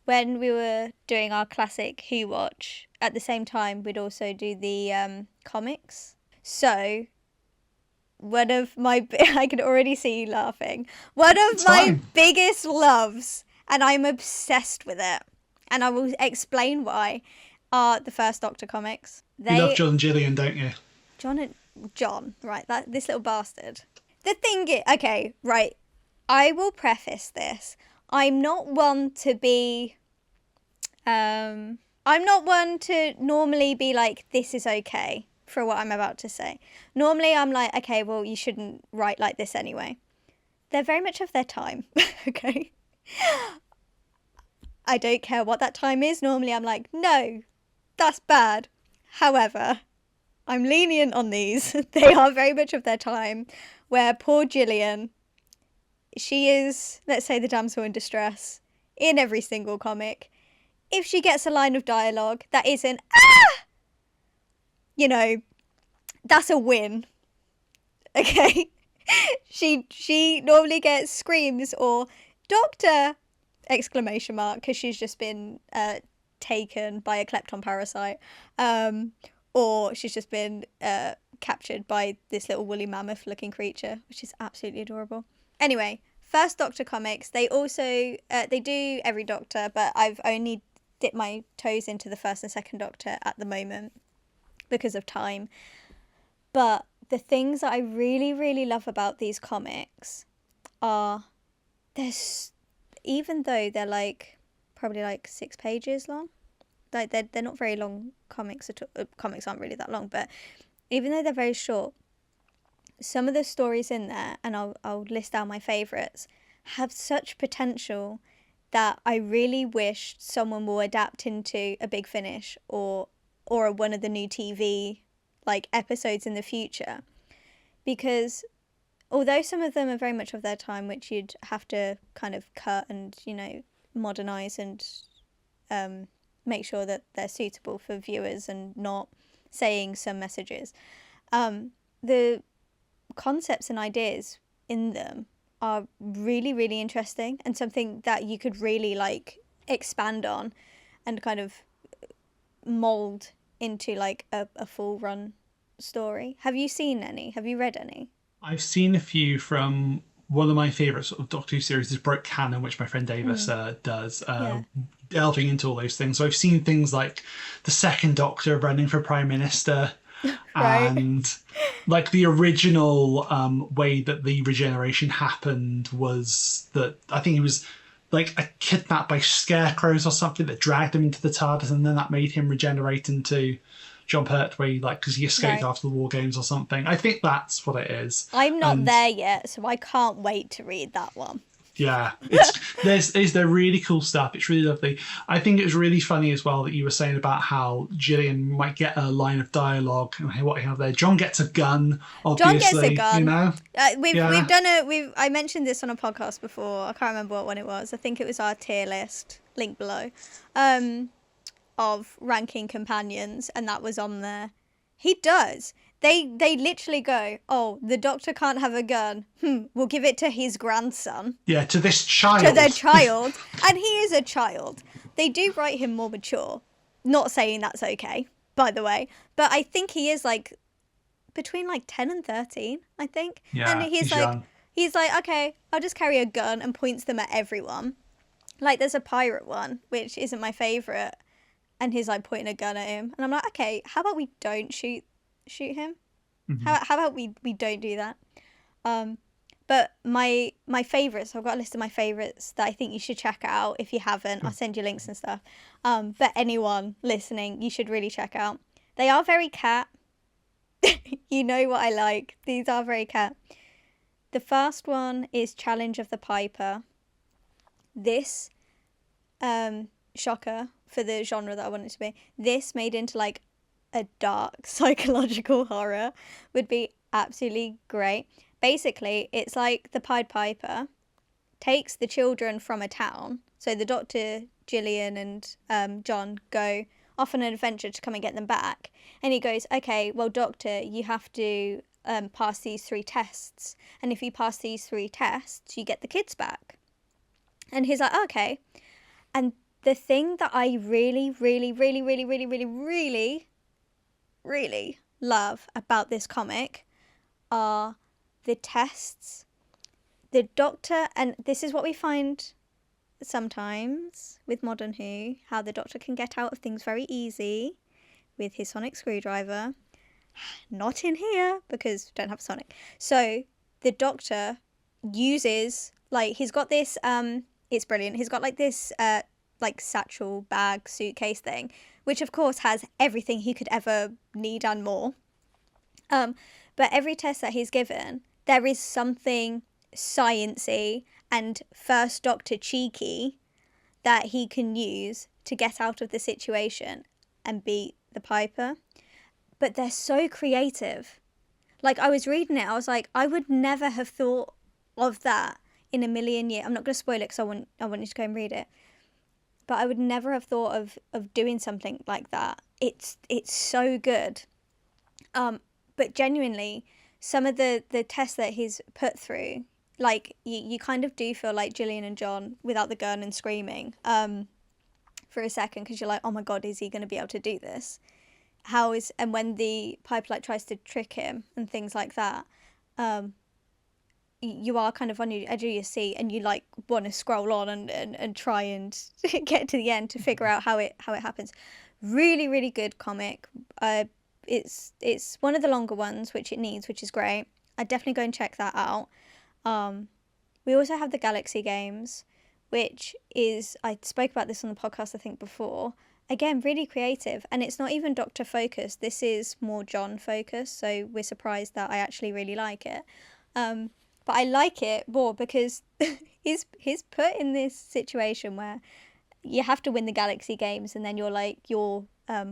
when we were doing our classic Who watch, at the same time we'd also do the comics. So one of my... I can already see you laughing. One of my biggest loves, and I'm obsessed with it, and I will explain why, are the First Doctor comics. You love John and Gillian, don't you? John, right, this little bastard. The thing is, okay, right, I will preface this. I'm not one to be, I'm not one to normally be like, this is okay for what I'm about to say. Normally I'm like, okay, well, you shouldn't write like this anyway. They're very much of their time, okay? I don't care what that time is. Normally I'm like, no, that's bad. However, I'm lenient on these. They are very much of their time, where poor Gillian, she is, let's say, the damsel in distress in every single comic. If she gets a line of dialogue that isn't, that's a win. Okay? She normally gets screams or Doctor! Exclamation mark, because she's just been taken by a klepton parasite, or she's just been captured by this little woolly mammoth looking creature, which is absolutely adorable. Anyway, First Doctor comics, they also they do every Doctor, but I've only dipped my toes into the First and Second Doctor at the moment because of time. But the things that I really, really love about these comics are even though they're probably 6 pages long, they're not very long comics at all. Comics aren't really that long, but even though they're very short, some of the stories in there, and I'll list down my favourites, have such potential that I really wish someone will adapt into a Big Finish or one of the new TV episodes in the future, because although some of them are very much of their time, which you'd have to kind of cut and modernise and make sure that they're suitable for viewers and not saying some messages, the concepts and ideas in them are really, really interesting and something that you could really expand on. and kind of mold into like a full run story. Have you seen any? Have you read any? I've seen a few from one of my favourite sort of Doctor Who series is Broke Canon, which my friend Davis does, Yeah. delving into all those things. So I've seen things like the second Doctor running for Prime Minister, Right. and like the original way that the regeneration happened was that I think he was like kidnapped by scarecrows or something that dragged him into the TARDIS, and then that made him regenerate into John Pertwee, like because he escaped Right. after the War Games or something. I think that's what it is. I'm not And there yet, so I can't wait to read that one. yeah, they're really cool stuff. It's really lovely. I think it was really funny as well that you were saying about how Gillian might get a line of dialogue and what you have there. John gets a gun, obviously. John gets a gun. You know, We've done I mentioned this on a podcast before. I can't remember what one it was. I think it was our tier list, link below, of ranking companions, and that was on there. He does. They literally go, oh, the Doctor can't have a gun. We'll give it to his grandson. Yeah, to this child. To their child. And he is a child. They do write him more mature. Not saying that's okay, by the way. But I think he is like between like 10 and 13, I think. Yeah, and he's young. He's like, okay, I'll just carry a gun, and points them at everyone. Like there's a pirate one, which isn't my favourite. And he's like pointing a gun at him. And I'm like, okay, how about we don't shoot him? Mm-hmm. How about we don't do that? But my favourites, I've got a list of my favourites that I think you should check out. If you haven't, I'll send you links and stuff. But anyone listening, you should really check out. They are very cat. You know what I like. These are very cat. The first one is Challenge of the Piper. This, shocker for the genre that I want it to be, this made into like a dark psychological horror would be absolutely great. Basically, it's like the Pied Piper takes the children from a town. So the Doctor, Gillian and John go off on an adventure to come and get them back. And he goes, okay, well, Doctor, you have to pass these 3 tests. And if you pass these 3 tests, you get the kids back. And he's like, okay. And the thing that I really, really, really, really, really, really, really, really love about this comic are the tests. The Doctor, and this is what we find sometimes with Modern Who, how the Doctor can get out of things very easy with his sonic screwdriver. Not in here, because we don't have sonic. So the Doctor uses, like, he's got this, it's brilliant. He's got like this, like satchel bag suitcase thing, which of course has everything he could ever need and more. But every test that he's given, there is something sciencey and First Doctor cheeky that he can use to get out of the situation and beat the Piper. But they're so creative. Like, I was reading it, I was like, I would never have thought of that in a million years. I'm not going to spoil it because I want you to go and read it. But I would never have thought of doing something like that. It's so good. But genuinely, some of the tests that he's put through, like, you kind of do feel like Gillian and John without the gun and screaming for a second, because you're like, oh my God, is he going to be able to do this? And when the Piper like tries to trick him and things like that, you are kind of on the edge of your seat, and you like want to scroll on and try and get to the end to figure out how it happens. Really, really good comic. It's one of the longer ones, which it needs, which is great. I'd definitely go and check that out. We also have the Galaxy games, which is, I spoke about this on the podcast I think before. Again, really creative, and it's not even Doctor focused. This is more John focused, so we're surprised that I actually really like it. But I like it more because he's put in this situation where you have to win the Galaxy games, and then you're like, your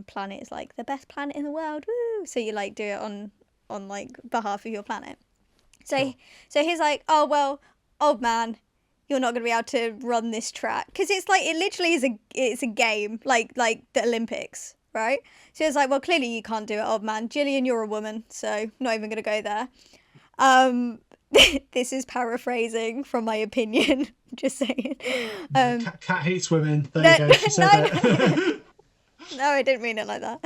planet is like the best planet in the world, woo! So you like do it on like behalf of your planet. So he's like, oh well, old man, you're not going to be able to run this track, because it's like, it literally is it's a game like the Olympics, right? So it's like, well, clearly you can't do it, old man. Gillian, you're a woman, so not even going to go there. This is paraphrasing from my opinion. Just saying. Cat hates women. There you go. She said it. No, I didn't mean it like that.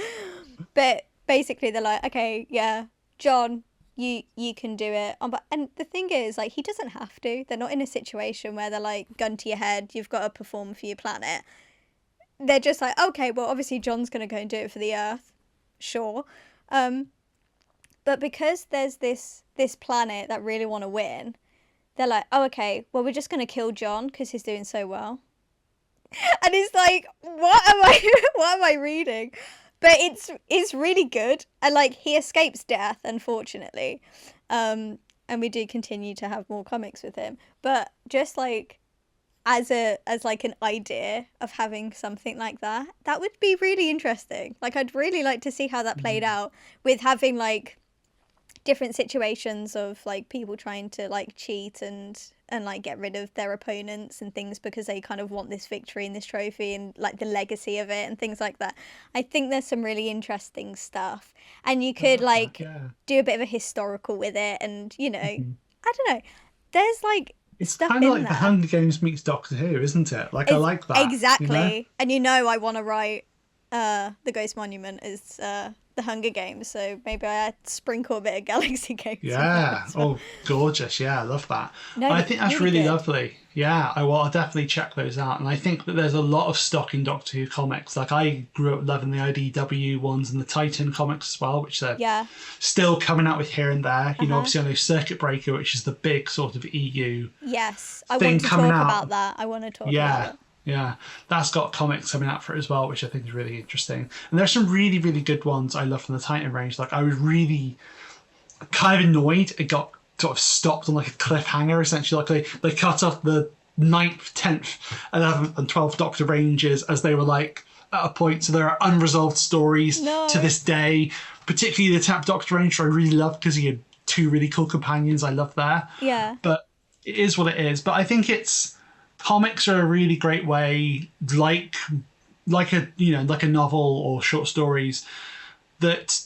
But basically, they're like, okay, yeah, John, you can do it. And the thing is, like, he doesn't have to. They're not in a situation where they're like, gun to your head, you've got to perform for your planet. They're just like, okay, well, obviously John's going to go and do it for the Earth. Sure. But because there's this planet that really want to win, they're like, oh, okay, well, we're just going to kill John because he's doing so well. And it's like, what am I reading? But it's really good. And like, he escapes death, unfortunately. And we do continue to have more comics with him. But just like, as like an idea of having something like that would be really interesting. Like, I'd really like to see how that played out with having like different situations of like people trying to like cheat and like get rid of their opponents and things because they kind of want this victory and this trophy and like the legacy of it and things like that. I think there's some really interesting stuff, and you could like do a bit of a historical with it, and I don't know, there's like it's stuff kind of in like there. the Hunger Games meets Doctor Who, isn't it? Like, I like that. Exactly. And I want to write the Ghost Monument as the Hunger Games, so maybe I sprinkle a bit of Galaxy Games. Yeah. Well. Oh, gorgeous. Yeah, I love that. No, I think that's really good. lovely. Yeah, I'll definitely check those out. And I think that there's a lot of stock in Doctor Who comics. Like, I grew up loving the IDW ones and the Titan comics as well, which they're still coming out with here and there. You know, obviously I know Circuit Breaker, which is the big sort of EU Yes, I thing want to talk coming out. about that. I want to talk about it. Yeah, that's got comics coming out for it as well, which I think is really interesting. And there's some really, really good ones I love from the Titan range. Like, I was really kind of annoyed it got sort of stopped on like a cliffhanger, essentially. Like, they cut off the 9th, 10th, 11th and 12th Doctor ranges as they were like at a point. So there are unresolved stories to this day, particularly the 10th Doctor range, which I really loved because he had 2 really cool companions I love there. Yeah. But it is what it is. But I think comics are a really great way, like a novel or short stories, that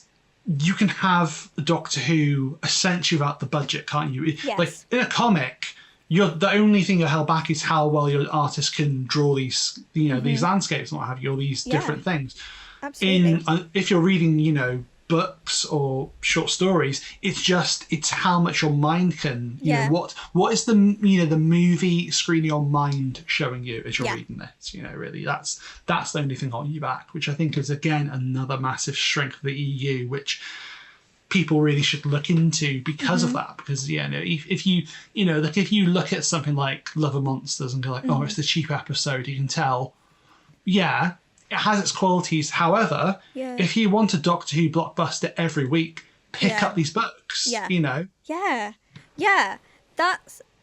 you can have Doctor Who essentially without the budget, can't you? Yes. Like, in a comic, the only thing you're held back is how well your artist can draw these, these landscapes and what have you, all these different things. Absolutely. If you're reading, books or short stories, it's how much your mind can, what is the the movie screen your mind showing you as you're reading this, really that's the only thing holding you back, which I think is again another massive strength of the EU, which people really should look into because of that. Because if you look at something like Love and Monsters and go like, oh, it's the cheap episode, you can tell it has its qualities. However, if you want a Doctor Who blockbuster every week, pick up these books. Yeah. Yeah.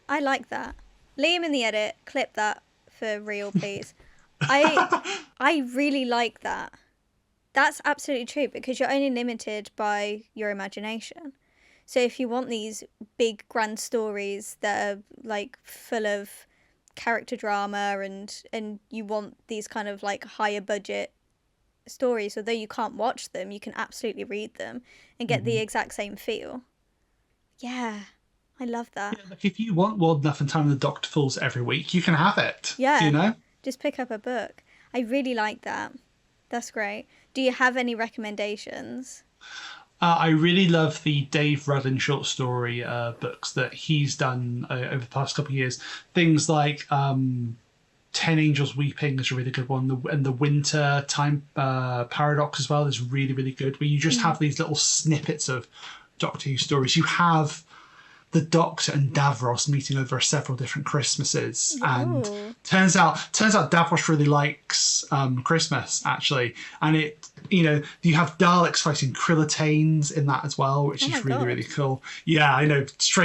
I like that. Liam in the edit, clip that for real, please. I really like that. That's absolutely true, because you're only limited by your imagination. So if you want these big grand stories that are like full of character drama and you want these kind of like higher budget stories, although you can't watch them, you can absolutely read them and get the exact same feel. I love that. Like, if you want World Enough and Time of the Doctor Falls every week, you can have it. Just pick up a book. I really like that. That's great. Do you have any recommendations? I really love the Dave Rudden short story books that he's done over the past couple of years. Things like 10 Angels Weeping is a really good one, and the Winter Time Paradox as well is really, really good, where you just have these little snippets of Doctor Who stories. You have the Doctor and Davros meeting over several different Christmases, and turns out Davros really likes Christmas, actually, and you have Daleks fighting Krillitanes in that as well, which is really, really cool. Yeah, I know, that's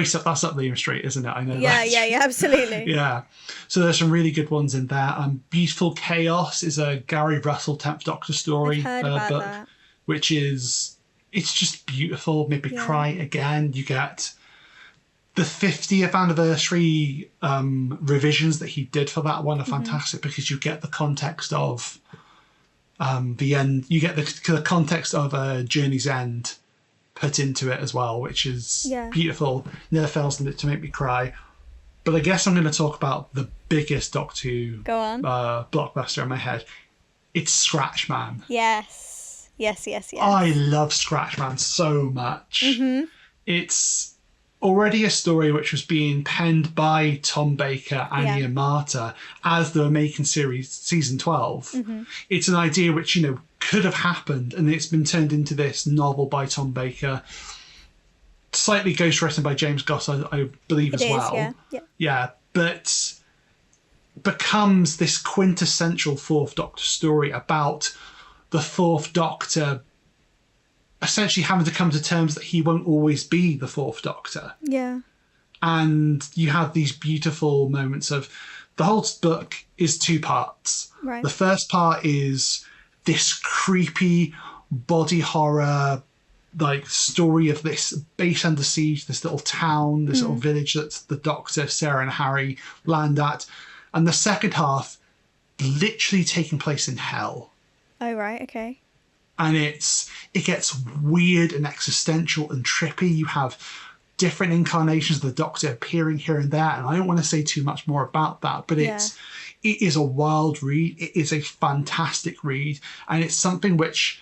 up Liam Street, isn't it? I know. Yeah, absolutely. Yeah, so there's some really good ones in there. Beautiful Chaos is a Gary Russell 10th Doctor story book, that. which it's just beautiful. Made me cry again. You get the 50th anniversary revisions that he did for that one are fantastic, because you get the context of the end. You get the context of Journey's End put into it as well, which is Yeah. beautiful. Never fails to make me cry. But I guess I'm going to talk about the biggest Doctor Who Go on. blockbuster in my head. It's Scratchman. Yes. Yes, yes, yes. I love Scratchman so much. Mm-hmm. It's already a story which was being penned by Tom Baker and Ian Marter as they were making season 12. Mm-hmm. It's an idea which, could have happened, and it's been turned into this novel by Tom Baker, slightly ghostwritten by James Goss, I believe, as well. Yeah, but becomes this quintessential Fourth Doctor story about the Fourth Doctor essentially having to come to terms that he won't always be the Fourth Doctor. Yeah. And you have these beautiful moments of... The whole book is 2 parts. Right. The first part is this creepy body horror story of this base under siege, this little town, this little village that the Doctor, Sarah and Harry land at. And the second half literally taking place in hell. Oh, right, okay. And it gets weird and existential and trippy. You have different incarnations of the Doctor appearing here and there, and I don't want to say too much more about that, but it is a wild read. It is a fantastic read, and it's something which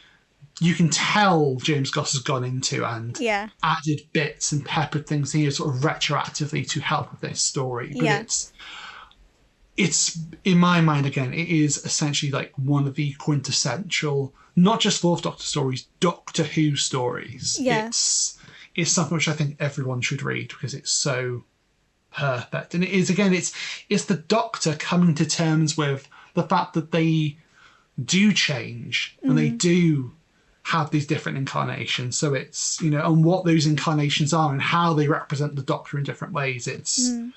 you can tell James Goss has gone into and added bits and peppered things here sort of retroactively to help with this story. But it's in my mind, again, it is essentially one of the quintessential, not just Fourth Doctor stories, Doctor Who stories. Yeah. It's something which I think everyone should read because it's so perfect. And it is, again, it's the Doctor coming to terms with the fact that they do change and they do have these different incarnations. So it's, and what those incarnations are and how they represent the Doctor in different ways. You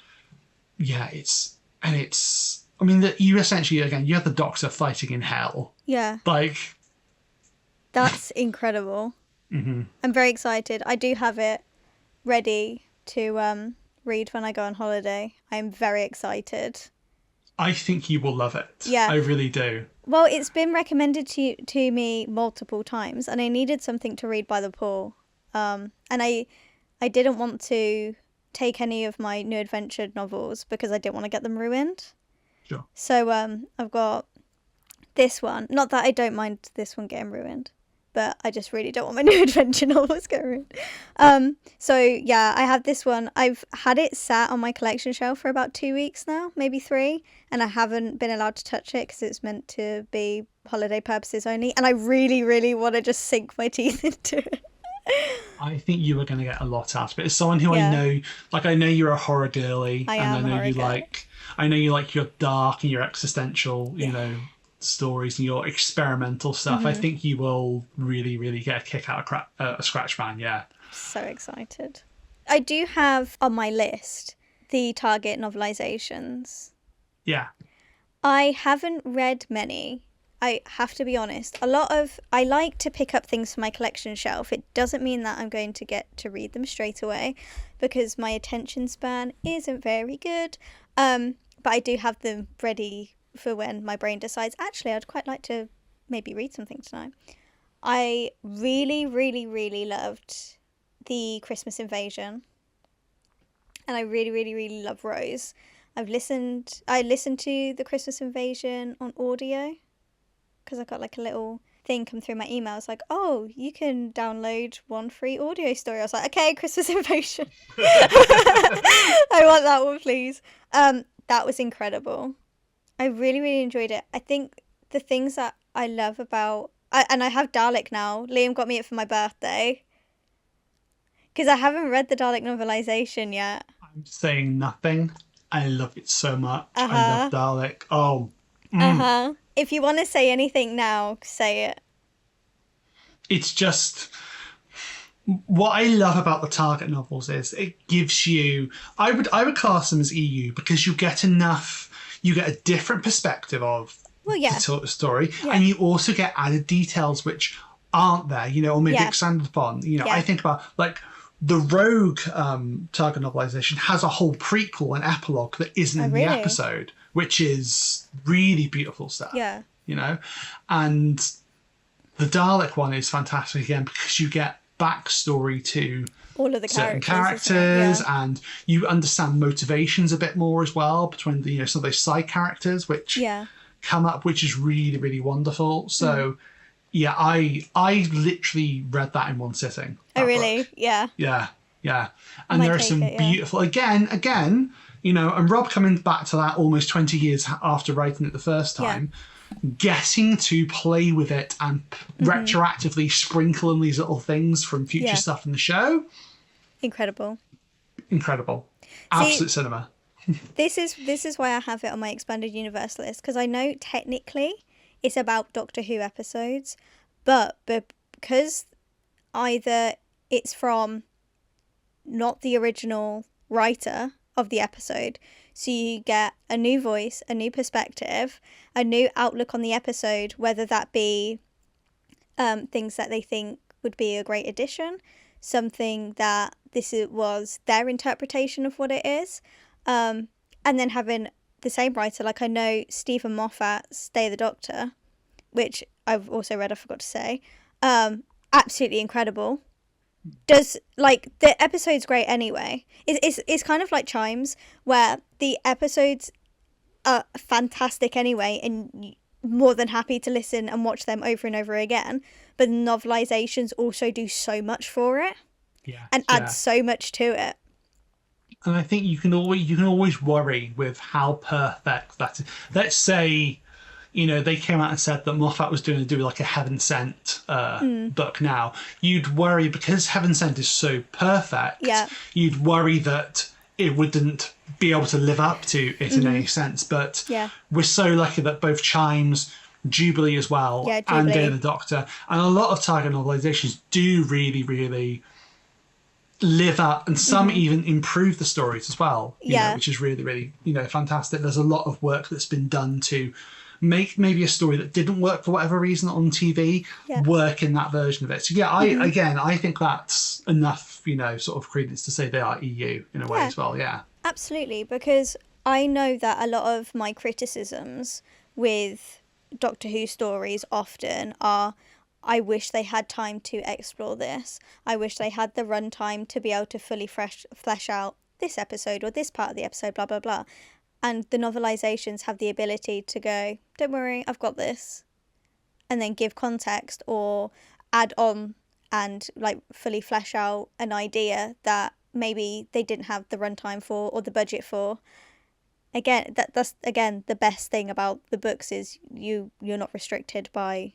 essentially, again, you have the Doctor fighting in hell. Yeah. That's incredible. Mm-hmm. I'm very excited. I do have it ready to read when I go on holiday. I'm very excited. I think you will love it. Yeah. I really do. Well, it's been recommended to me multiple times, and I needed something to read by the pool. And I didn't want to take any of my New Adventure novels because I didn't want to get them ruined. Sure. So I've got this one. Not that I don't mind this one getting ruined, but I just really don't want my New Adventure novels getting ruined. So yeah, I have this one. I've had it sat on my collection shelf for about 2 weeks now, maybe 3, and I haven't been allowed to touch it because it's meant to be holiday purposes only, and I really, really want to just sink my teeth into it. I think you are going to get a lot out of it. As someone who I know, I know you're a horror girly, I know you like your dark and your existential, stories and your experimental stuff. I think you will really, really get a kick out of Scratchman. Yeah. So excited. I do have on my list the Target novelisations. Yeah. I haven't read many. I have to be honest. I like to pick up things from my collection shelf. It doesn't mean that I'm going to get to read them straight away because my attention span isn't very good. But I do have them ready for when my brain decides, actually, I'd quite like to maybe read something tonight. I really, really, really loved the Christmas Invasion. And I really, really, really love Rose. I listened to the Christmas Invasion on audio because I got a little thing come through my email. It's oh, you can download 1 free audio story. I was like, okay, Christmas Invasion. I want that one, please. That was incredible. I really, really enjoyed it. I think the things that I love about... and I have Dalek now. Liam got me it for my birthday. Because I haven't read the Dalek novelisation yet. I'm saying nothing. I love it so much. I love Dalek. Oh. If you want to say anything now, say it. It's just... What I love about the Target novels is it gives you... I would class them as EU because you get enough... You get a different perspective of the story, and you also get added details which aren't there, or maybe expanded upon. I think about the Rogue Target novelisation has a whole prequel and epilogue that isn't in the episode, which is really beautiful stuff. Yeah. And the Dalek one is fantastic again because you get backstory to all of the certain characters, and you understand motivations a bit more as well between the some of those side characters which come up, which is really, really wonderful. So yeah, I literally read that in one sitting. Oh really? Book. Yeah. Yeah. And there are some beautiful again, and Rob coming back to that almost 20 years after writing it the first time, getting to play with it and retroactively sprinkle in these little things from future stuff in the show. Incredible. Absolute cinema. This is why I have it on my expanded universe list, because I know technically it's about Doctor Who episodes, but because either it's from not the original writer of the episode, so you get a new voice, a new perspective, a new outlook on the episode, whether that be things that they think would be a great addition, something that was their interpretation of what it is, and then having the same writer, like I know Stephen Moffat's Day of the Doctor, which I've also read, I forgot to say, absolutely incredible. Does the episode's great anyway. It's kind of like Chimes, where the episodes are fantastic anyway, and more than happy to listen and watch them over and over again. But novelizations also do so much for it, and add so much to it. And I think you can always worry with how perfect that is. Let's say, they came out and said that Moffat was doing like a Heaven Sent book now. You'd worry, because Heaven Sent is so perfect, you'd worry that it wouldn't be able to live up to it in any sense. But we're so lucky that both Chimes, Jubilee as well, and Day of the Doctor, and a lot of Target novelizations do really, really live up, and some even improve the stories as well, which is really, really, fantastic. There's a lot of work that's been done to make maybe a story that didn't work for whatever reason on TV work in that version of it. So I think that's enough, sort of credence to say they are EU in a way as well. Yeah, absolutely, because I know that a lot of my criticisms with Doctor Who stories often are, I wish they had time to explore this. I wish they had the runtime to be able to fully flesh out this episode or this part of the episode, blah, blah, blah. And the novelizations have the ability to go, don't worry, I've got this. And then give context or add on and fully flesh out an idea that maybe they didn't have the runtime for or the budget for. Again, that's the best thing about the books is you're not restricted by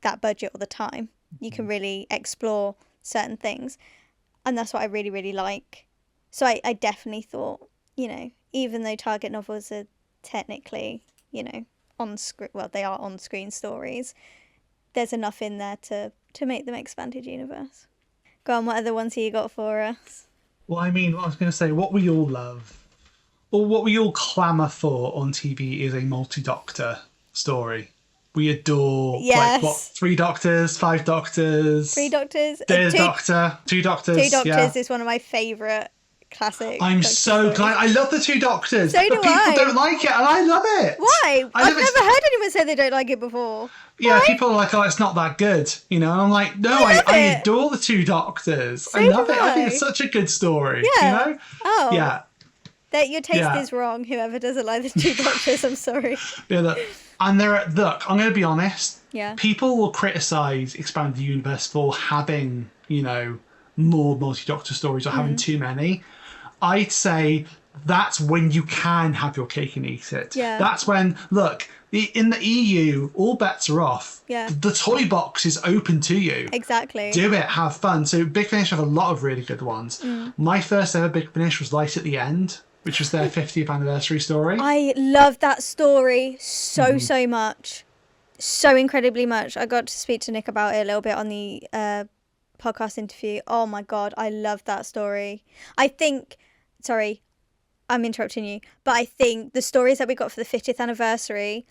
that budget or the time. You can really explore certain things. And that's what I really, really like. So I definitely thought, even though Target novels are technically, on screen, well, they are on-screen stories, there's enough in there to make them expanded universe. Go on, what other ones have you got for us? Well, I mean, what I was going to say, what we all love, or what we all clamour for on TV is a multi-Doctor story. We adore, 3 Doctors, 5 Doctors. 3 Doctors. Day of the Doctor, 2 Doctors. 2 Doctors is one of my favourite classic. I'm so glad. I love the 2 Doctors. So do but people don't like it, and I love it. Why? I've never heard anyone say they don't like it before. Yeah, Why? people are like, oh, it's not that good, And I'm like, no, I adore the 2 Doctors. So I love do it. I think it's such a good story. Yeah. Oh. Yeah. That your taste is wrong. Whoever doesn't like the 2 Doctors, I'm sorry. Yeah. Look, I'm going to be honest. Yeah. People will criticise Expanded Universe for having, more multi-Doctor stories or having too many. I'd say that's when you can have your cake and eat it. Yeah. That's when, look, in the EU, all bets are off. Yeah. The toy box is open to you. Exactly. Do it, have fun. So Big Finish have a lot of really good ones. My first ever Big Finish was Light at the End, which was their 50th anniversary story. I love that story so much. So incredibly much. I got to speak to Nick about it a little bit on the podcast interview. Oh my God, I love that story. I think, sorry, I'm interrupting you, but I think the stories that we got for the 50th anniversary,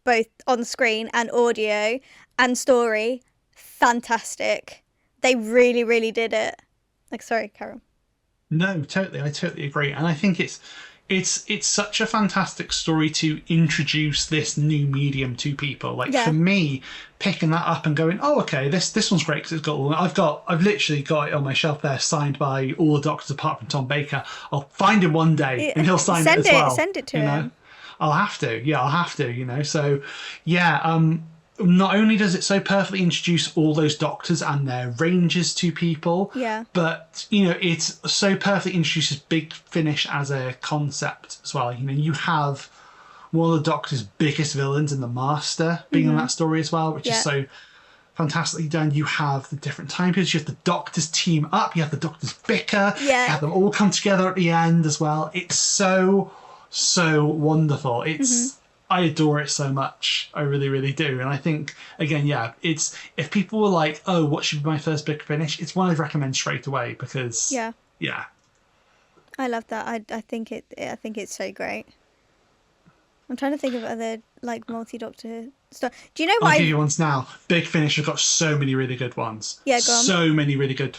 both on screen and audio and story, fantastic. They really, really did it. Sorry, Carol. No, totally. I totally agree. And I think it's, it's such a fantastic story to introduce this new medium to people. Like Yeah. for me, picking that up and going, oh, okay, this one's great because it's got all. I've literally got it on my shelf there, signed by all the Doctors apart from Tom Baker. I'll find him one day and he'll sign it as well. Send it to him. I'll have to. Yeah, I'll have to. You know, so yeah. Not only does it so perfectly introduce all those Doctors and their ranges to people, Yeah. but, you know, it so perfectly introduces Big Finish as a concept as well. You know, you have one of the Doctor's biggest villains in the Master being in that story as well, which is so fantastically done. You have the different time periods, you have the Doctors team up, you have the Doctors bicker, you have them all come together at the end as well. It's so wonderful. It's... I adore it so much. I really, really do. And I think, again, it's if people were like, oh, what should be my first Big Finish? It's one I'd recommend straight away because Yeah. I love that. I think it's so great. I'm trying to think of other like multi-Doctor stuff. Do you know what? I'll give you ones now. Big Finish have got so many really good ones. Yeah, go on. So many really good.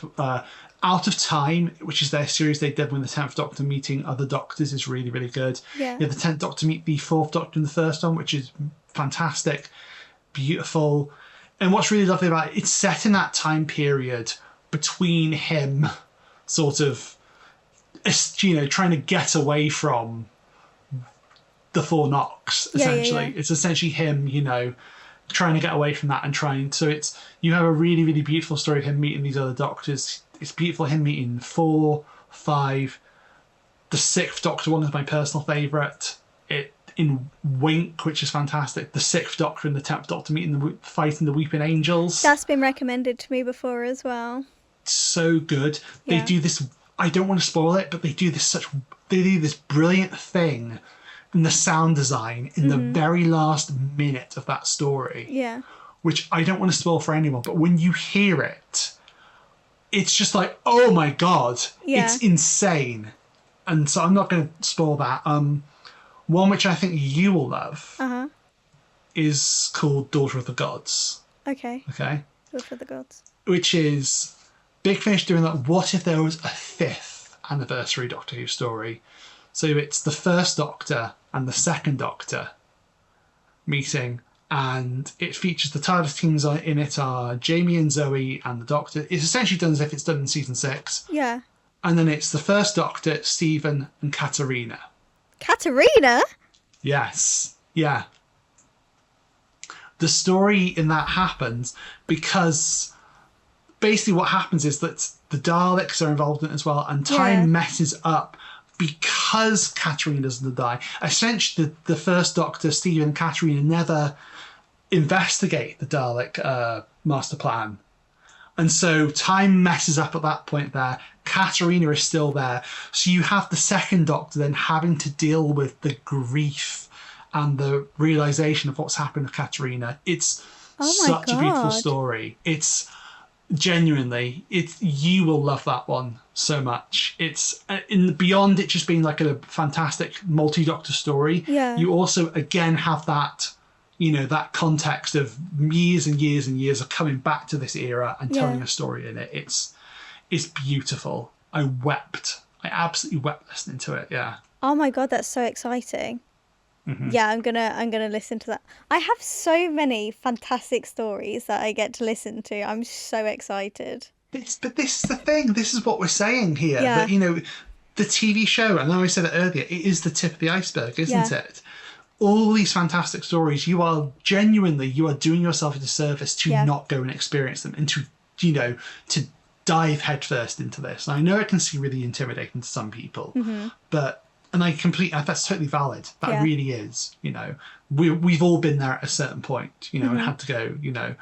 Out of Time, which is their series they did when the 10th Doctor meeting other Doctors, is really, really good. Yeah. You have the 10th Doctor meet the 4th Doctor in the first one, which is fantastic, beautiful. And what's really lovely about it, it's set in that time period between him sort of, you know, trying to get away from the Four Knocks, essentially. It's essentially him, you know, trying to get away from that and trying. So it's, you have a really, really beautiful story of him meeting these other Doctors. It's beautiful him meeting 4, 5. The 6th Doctor one is my personal favourite. It in Wink, which is fantastic. The 6th Doctor and the 10th Doctor meeting fighting the Weeping Angels. That's been recommended to me before as well. So good. Yeah. They do this. I don't want to spoil it, but they do this brilliant thing in the sound design in the very last minute of that story. Yeah. Which I don't want to spoil for anyone, but when you hear it, it's just like, oh my god, it's insane. And so I'm not going to spoil that. One which I think you will love is called Daughter of the Gods. Okay. Okay. Daughter of the Gods. Which is Big Finish doing that. What if there was a 5th anniversary Doctor Who story? So it's the 1st Doctor and the 2nd Doctor meeting, and it features the TARDIS teams in it are Jamie and Zoe and the Doctor. It's essentially done as if it's done in season 6. Yeah. And then it's the 1st Doctor, Stephen and Katarina. Katarina? Yes. Yeah. The story in that happens because basically what happens is that the Daleks are involved in it as well, and time messes up because Katarina doesn't die. Essentially, the 1st Doctor, Stephen and Katarina, never investigate the Dalek master plan. And so time messes up at that point there. Katarina is still there. So you have the 2nd Doctor then having to deal with the grief and the realisation of what's happened to Katarina. It's such a beautiful story. It's genuinely, you will love that one so much. It's beyond it just being like a fantastic multi-Doctor story. Yeah. You also again have that, you know, that context of years and years and years of coming back to this era and telling a story in it. It's beautiful. I absolutely wept listening to it. Yeah. Oh my god, that's so exciting. Yeah, I'm gonna listen to that. I have so many fantastic stories that I get to listen to. I'm so excited. But this is the thing. This is what we're saying here. Yeah. That, you know, the TV show, I know I said it earlier, it is the tip of the iceberg, isn't it? All these fantastic stories, you are doing yourself a disservice to not go and experience them and to, you know, to dive headfirst into this. And I know it can seem really intimidating to some people, but that's totally valid. That really is, you know, we've all been there at a certain point, you know, and had to go, you know.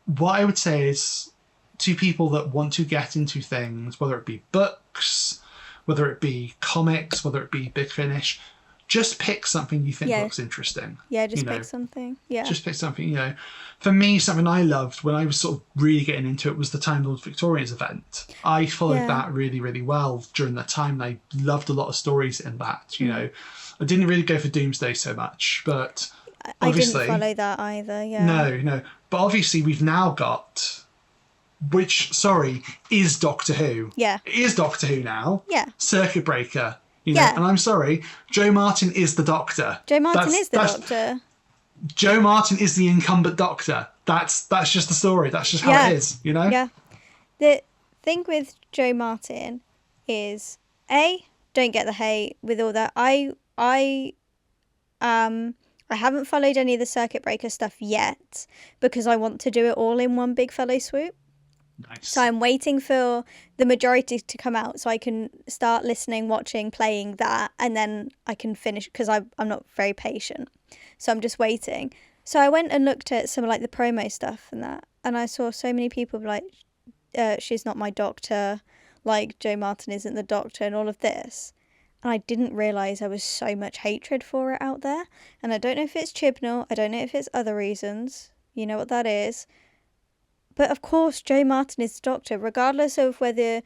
What I would say is to people that want to get into things, whether it be books, whether it be comics, whether it be Big Finish, just pick something you think looks interesting. Yeah, just pick something. Yeah. Just pick something, you know. For me, something I loved when I was sort of really getting into it was the Time Lord Victorians event. I followed that really, really well during that time. And I loved a lot of stories in that, you know. I didn't really go for Doomsday so much, but obviously... I didn't follow that either, yeah. No. But obviously we've now got... is Doctor Who. Yeah. It is Doctor Who now. Yeah. Circuit Breaker. You know, and I'm sorry, Joe Martin is the Doctor. Joe Martin is the Doctor. Joe Martin is the incumbent Doctor. That's just the story. That's just how it is, you know? Yeah. The thing with Joe Martin is, don't get the hate with all that. I haven't followed any of the Circuit Breaker stuff yet because I want to do it all in one big fellow swoop. Nice. So I'm waiting for the majority to come out so I can start listening, watching, playing that, and then I can finish because I'm not very patient. So I'm just waiting. So I went and looked at some of like the promo stuff and that, and I saw so many people like, she's not my Doctor, like Joe Martin isn't the Doctor, and all of this. And I didn't realise there was so much hatred for it out there. And I don't know if it's Chibnall, I don't know if it's other reasons. You know what that is. But of course, Joe Martin is the Doctor, regardless of whether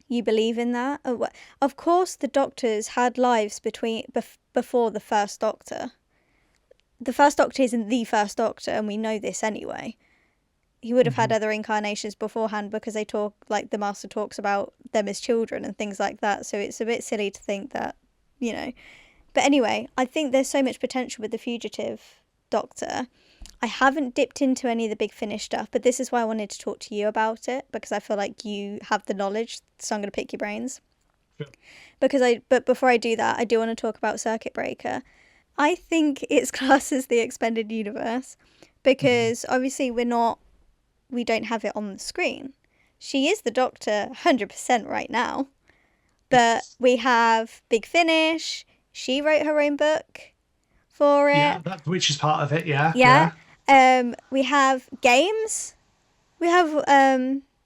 you believe in that. Of course, the Doctors had lives before the First Doctor. The First Doctor isn't the First Doctor, and we know this anyway. He would have had other incarnations beforehand because they talk, like the Master talks about them as children and things like that. So it's a bit silly to think that, you know. But anyway, I think there's so much potential with the Fugitive Doctor. I haven't dipped into any of the Big Finish stuff, but this is why I wanted to talk to you about it, because I feel like you have the knowledge, so I'm going to pick your brains. Sure. But before I do that, I do want to talk about Circuit Breaker. I think it's classed as the expanded universe because obviously we don't have it on the screen. She is the Doctor 100% right now, but we have Big Finish. She wrote her own book for it. Yeah, which is part of it. Yeah. We have games. We have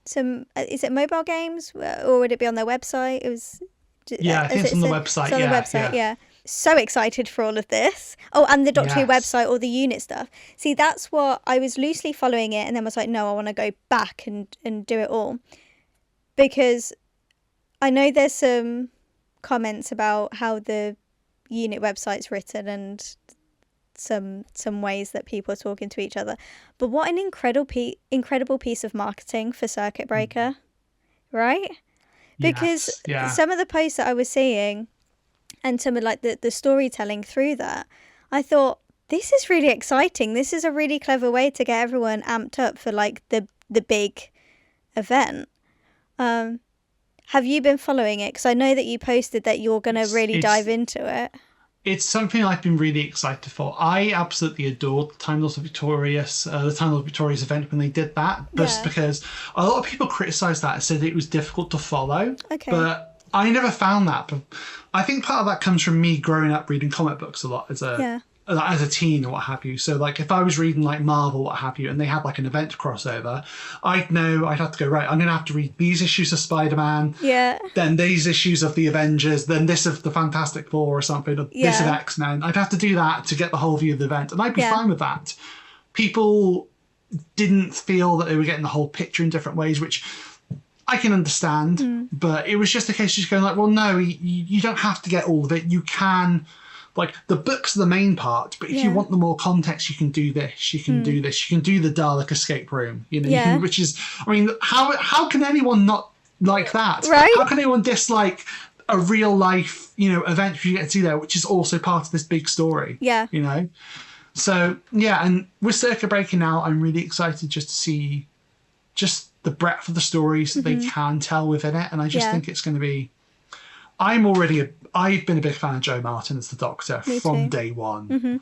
some. Is it mobile games or would it be on their website? It was. Yeah, I think it's on the website. It's on the website. Yeah. So excited for all of this. Oh, and the Doctor Who website, all the unit stuff. See, that's what I was loosely following it, and then was like, no, I want to go back and do it all, because I know there's some comments about how the unit website's written and some ways that people are talking to each other. But what an incredible piece of marketing for Circuit Breaker, right? Because some of the posts that I was seeing and some of like the storytelling through that, I thought, this is really exciting. This is a really clever way to get everyone amped up for like the big event. Have you been following it? Because I know that you posted that you're going to really dive into it. It's something I've been really excited for. I absolutely adored the Time Lords of Victorious event when they did that, just because a lot of people criticised that and said it was difficult to follow. Okay. But I never found that. But I think part of that comes from me growing up reading comic books a lot as a teen or what have you. So like if I was reading like Marvel, what have you, and they had like an event crossover, I'd know I'd have to go, right, I'm going to have to read these issues of Spider-Man, then these issues of the Avengers, then this of the Fantastic Four or something, or this of X-Men. I'd have to do that to get the whole view of the event, and I'd be fine with that. People didn't feel that they were getting the whole picture in different ways, which I can understand, but it was just a case of just going like, well, no, you don't have to get all of it. You can... Like, the book's the main part, but if you want the more context, you can do this, you can do this, you can do the Dalek escape room, you know, which is, I mean, how can anyone not like that? Right? How can anyone dislike a real life, you know, event you get to see there, which is also part of this big story? Yeah. You know? So, yeah, and with Circuit Breaker now, I'm really excited just to see just the breadth of the stories that they can tell within it, and I just think it's going to be... I've been a big fan of Joe Martin as the Doctor from day one.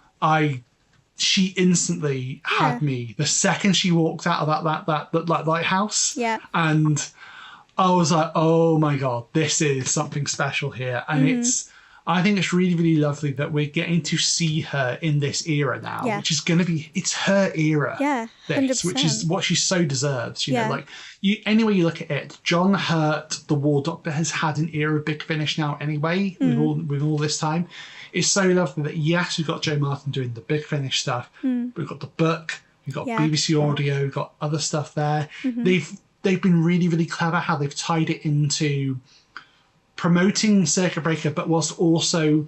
She instantly had me the second she walked out of that lighthouse. Yeah. And I was like, oh my God, this is something special here. And I think it's really, really lovely that we're getting to see her in this era now, which is going to be, it's her era. Yeah, 100%. Which is what she so deserves. You know, like, any way you look at it, John Hurt, the War Doctor, has had an era of Big Finish now anyway, with all this time. It's so lovely that, yes, we've got Joe Martin doing the Big Finish stuff. We've got the book, we've got BBC Audio, we've got other stuff there. They've been really, really clever how they've tied it into promoting Circuit Breaker, but whilst also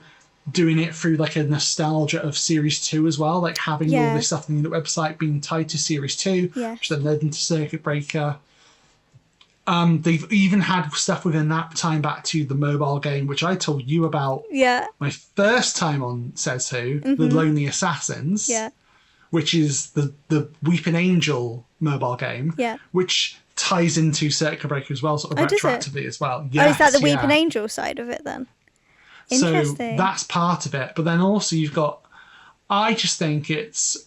doing it through like a nostalgia of Series 2 as well, like having all this stuff on the website being tied to Series 2, which then led into Circuit Breaker. They've even had stuff within that time back to the mobile game, which I told you about my first time on Says Who, The Lonely Assassins, which is the Weeping Angel mobile game, which ties into Circuit Breaker as well, sort of retroactively as well. Yes, is that the Weeping Angel side of it then? Interesting. So that's part of it. But then also you've got, I just think it's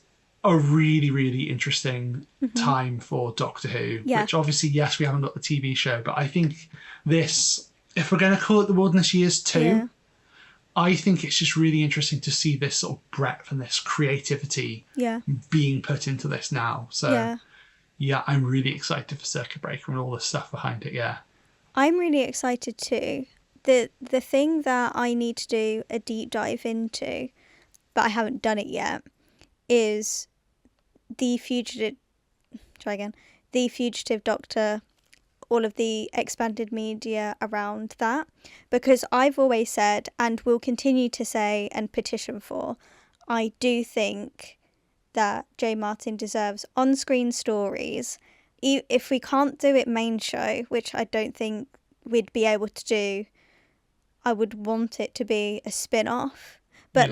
a really, really interesting time for Doctor Who, which obviously, yes, we haven't got the TV show, but I think this, if we're going to call it the Wilderness Years 2, I think it's just really interesting to see this sort of breadth and this creativity being put into this now. So, I'm really excited for Circuit Breaker and all the stuff behind it, I'm really excited too. The thing that I need to do a deep dive into, but I haven't done it yet, is the Fugitive Doctor, all of the expanded media around that, because I've always said, and will continue to say and petition for, I do think that J. Martin deserves on-screen stories. If we can't do it main show, which I don't think we'd be able to do, I would want it to be a spin-off. But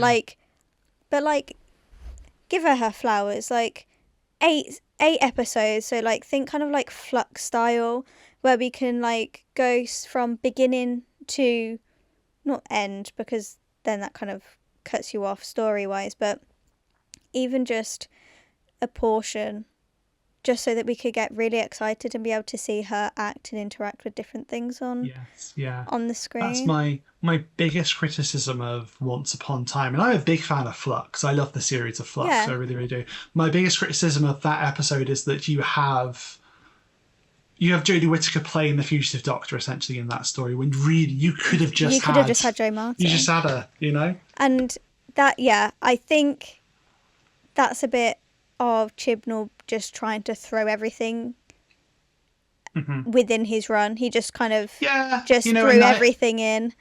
give her flowers. Like, eight episodes, so like think kind of like Flux style, where we can like go from beginning to not end, because then that kind of cuts you off story wise, but even just a portion, just so that we could get really excited and be able to see her act and interact with different things on the screen. That's my biggest criticism of Once Upon a Time, and I'm a big fan of Flux. I love the series of Flux, I really, really do. My biggest criticism of that episode is that you have Jodie Whittaker playing the Fugitive Doctor essentially in that story, when really you could have just had J. Martin. You just had her, you know? And that, I think that's a bit of Chibnall just trying to throw everything within his run. He just kind of threw everything in.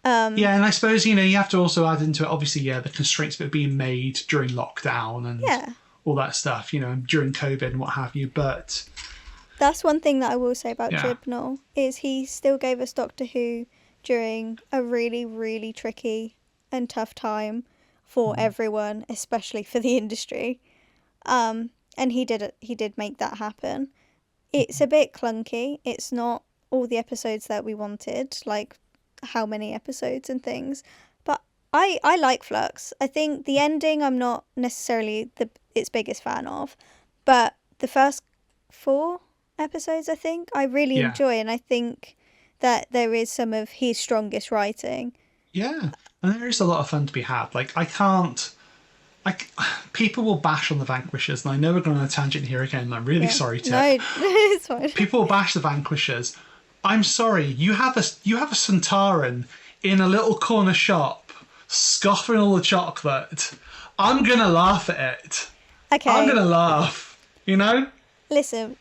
And I suppose, you have to also add into it, obviously, the constraints that are being made during lockdown and all that stuff, during COVID and what have you. But that's one thing that I will say about Chibnall, is he still gave us Doctor Who during a really, really tricky and tough time for everyone, especially for the industry. And he did make that happen. It's a bit clunky. It's not all the episodes that we wanted, like how many episodes and things. But I like Flux. I think the ending I'm not necessarily its biggest fan of, but the first 4 episodes I think I really enjoy, and I think that there is some of his strongest writing. Yeah, and there is a lot of fun to be had. Like, people will bash on the Vanquishers, and I know we're going on a tangent here again, and I'm really sorry to. No, it's fine. People will bash the Vanquishers. I'm sorry, you have a Sontaran in a little corner shop, scoffing all the chocolate. I'm gonna laugh at it. Okay. I'm gonna laugh. Listen,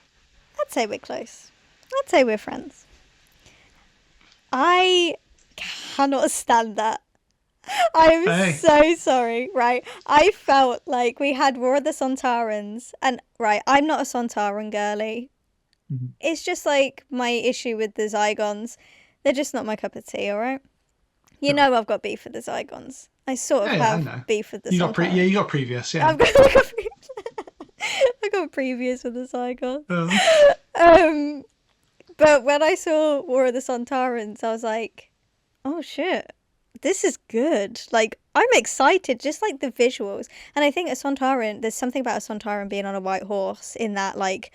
I'd say we're close. I'd say we're friends. I cannot stand that. I'm so sorry, right? I felt like we had War of the Sontarans, and I'm not a Sontaran girly. It's just like my issue with the Zygons. They're just not my cup of tea, alright? You know I've got beef with the Zygons. I sort of have beef with the Sontarans. You got previous, I've got I got previous with the Zygons. But when I saw War of the Sontarans, I was like, oh shit, this is good. Like, I'm excited, just like the visuals. And I think a Sontaran, there's something about a Sontaran being on a white horse in that, like,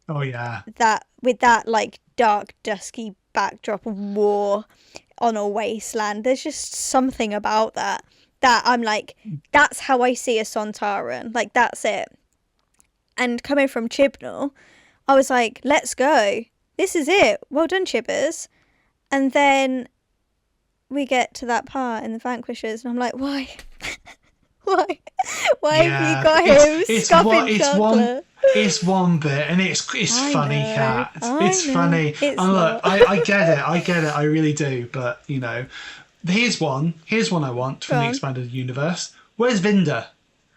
oh yeah, that with that like dark, dusky backdrop of war on a wasteland. There's just something about that I'm like, that's how I see a Sontaran. Like, that's it. And coming from Chibnall, I was like, let's go. This is it. Well done, Chibbers. And then we get to that part in the Vanquishers, and I'm like, why? Why have you got him scoffing chocolate? It's one bit, and it's funny, Kat. It's funny. And look, I get it. I really do. But here's one I want from the expanded universe. Where's Vinda?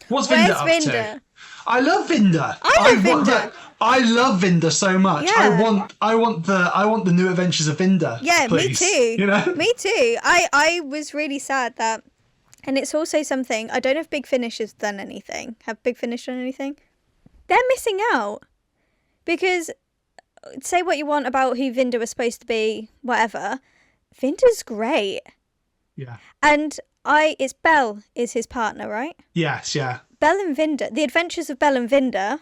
What's Vinda up to? I love Vinda. I love Vinda. I love Vinda so much. Yeah. I want the new Adventures of Vinda. Yeah, please. me too. You know? Me too. I was really sad that, and it's also something, I don't know if Big Finish has done anything. Have Big Finish done anything? They're missing out. Because, say what you want about who Vinda was supposed to be, whatever, Vinda's great. Yeah. And it's Belle is his partner, right? Yes, yeah. Belle and Vinda, The Adventures of Belle and Vinda.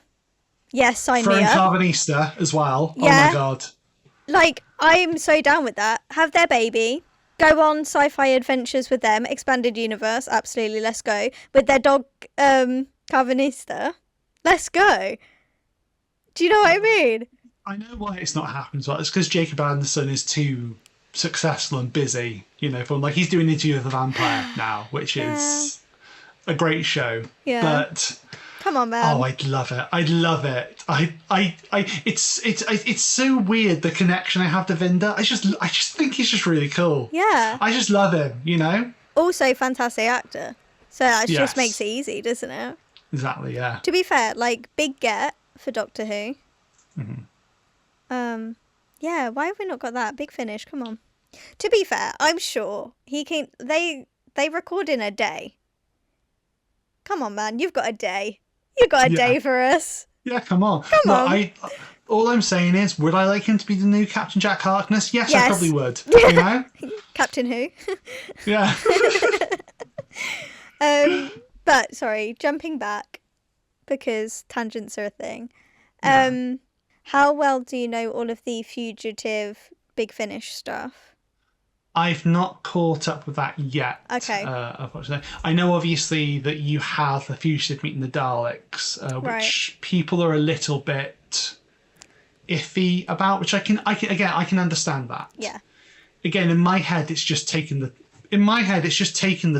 Yes, sign me Throwing up. Carbonista as well. Yeah. Oh my god. Like, I'm so down with that. Have their baby. Go on sci-fi adventures with them. Expanded universe. Absolutely, let's go. With their dog, Carbonista. Let's go. Do you know what I mean? I know why it's not happened. Well, it's because Jacob Anderson is too successful and busy. You know, from like he's doing Interview with the Vampire now, which is a great show. Yeah. But come on, man. Oh, I'd love it. I'd love it. It's so weird the connection I have to Vinda. I just think he's just really cool. Yeah. I just love him. You know. Also, fantastic actor. So that just makes it easy, doesn't it? Exactly. Yeah. To be fair, like big get for Doctor Who. Mm-hmm. Yeah. Why have we not got that Big Finish? Come on. To be fair, I'm sure he can. They record in a day. Come on, man. You've got a day. You got a day for us. Yeah, come on. Come on. All I'm saying is, would I like him to be the new Captain Jack Harkness? Yes. I probably would. You know? Captain Who? Yeah. But, sorry, jumping back, because tangents are a thing. How well do you know all of the Fugitive Big Finish stuff? I've not caught up with that yet. Okay. Unfortunately, I know obviously that you have the Fugitive meeting the Daleks, which people are a little bit iffy about. Which I can understand that. Yeah. Again, in my head, it's just taking the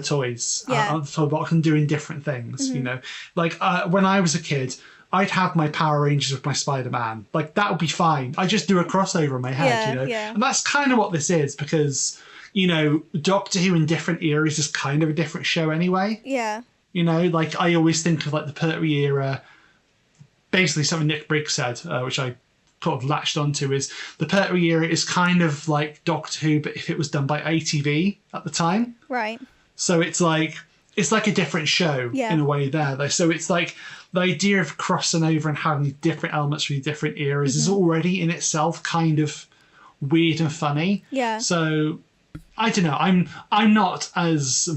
toys out of the toy box and doing different things. Mm-hmm. You know, like when I was a kid, I'd have my Power Rangers with my Spider-Man. Like, that would be fine. I just do a crossover in my head, you know? Yeah. And that's kind of what this is, because, you know, Doctor Who in different eras is kind of a different show anyway. Yeah. You know, like, I always think of, like, the Pertwee era. Basically, something Nick Briggs said, which I sort of latched onto, is the Pertwee era is kind of like Doctor Who, but if it was done by ATV at the time. Right. So it's like a different show in a way there, though. So it's like the idea of crossing over and having different elements from different eras is already in itself kind of weird and funny. Yeah. So I don't know. I'm not as,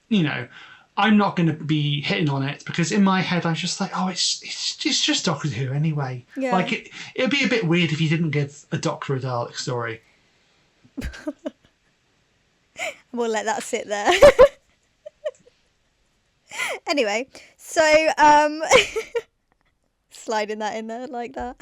you know, I'm not going to be hitting on it, because in my head I'm just like, oh, it's just Doctor Who anyway. Yeah. Like it'd be a bit weird if you didn't give a Doctor a Dalek story. We'll let that sit there. Anyway, so sliding that in there like that.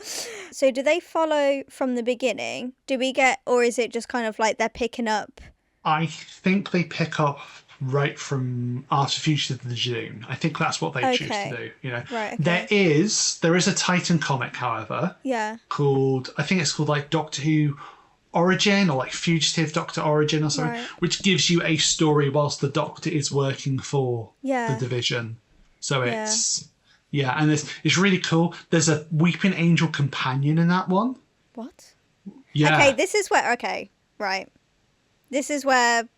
So do they follow from the beginning? Do we get, or is it just kind of like they're picking up? I think they pick up right from after Fugitive of the June. I think that's what they choose to do. You know, right, okay. There is a Titan comic, however. Yeah. I think it's called like Doctor Who Origin, or like Fugitive Doctor Origin or something, which gives you a story whilst the Doctor is working for the division. So it's and it's really cool. There's a Weeping Angel companion in that one. What? Yeah. Okay, this is where This is where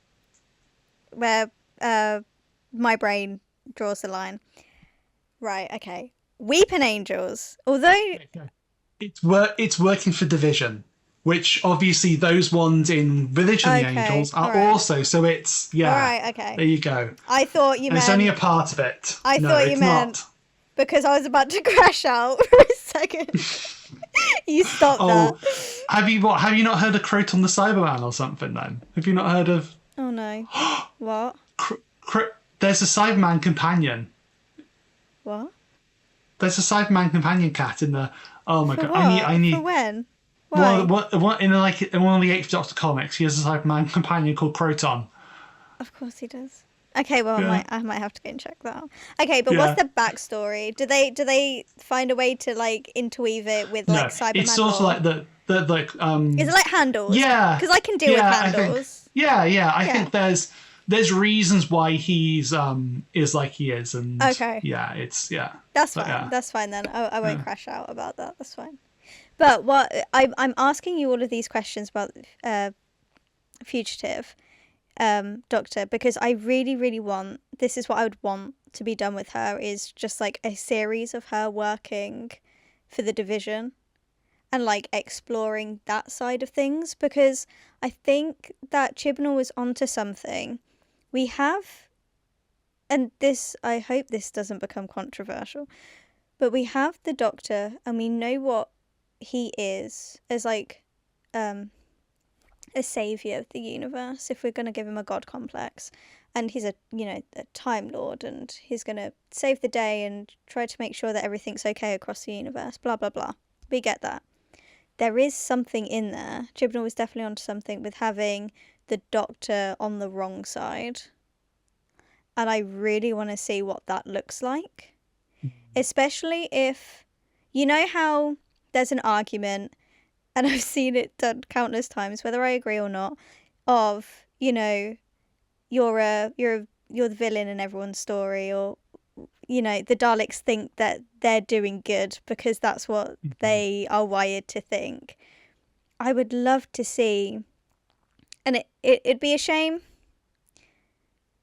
my brain draws the line. Right, okay. Weeping Angels. Although it's working for Division, which obviously those ones in Village of the Angels are also. So it's Right, okay. There you go. I thought you meant it's only a part of it. I thought you meant not. Because I was about to crash out for a second. You stopped that. Have you not heard of Croton the Cyberman or something then? Have you not heard of? Oh no. What? There's a Cyberman companion. What? There's a Cyberman companion cat in the. Oh my god! What? I need. For when? Why? What in one of the 8th Doctor comics, he has a Cyberman companion called Croton. Of course he does. Okay, well I might have to go and check that out. Okay, but what's the backstory? Do they find a way to like interweave it with like Cyberman? It's sort of like the Is it like handles? Yeah. Because I can deal with handles. I think there's reasons why he's is like he is, and Okay. yeah, it's That's but, fine. yeah. That's fine then. I won't crash out about that. That's fine. But what I'm asking you all of these questions about Fugitive Doctor, because I really, really want, this is what I would want to be done with her, is just like a series of her working for the Division and like exploring that side of things, because I think that Chibnall was onto something. We have, and this, I hope this doesn't become controversial, but we have the Doctor and we know what he is as like a savior of the universe, if we're going to give him a god complex, and he's a time lord, and he's going to save the day and try to make sure that everything's okay across the universe, blah blah blah. We get that. There is something in there. Chibnall was definitely onto something with having the Doctor on the wrong side, and I really want to see what that looks like, especially if, you know how there's an argument, and I've seen it done countless times, whether I agree or not, of, you're the villain in everyone's story, or the Daleks think that they're doing good because that's what they are wired to think. I would love to see, and it'd be a shame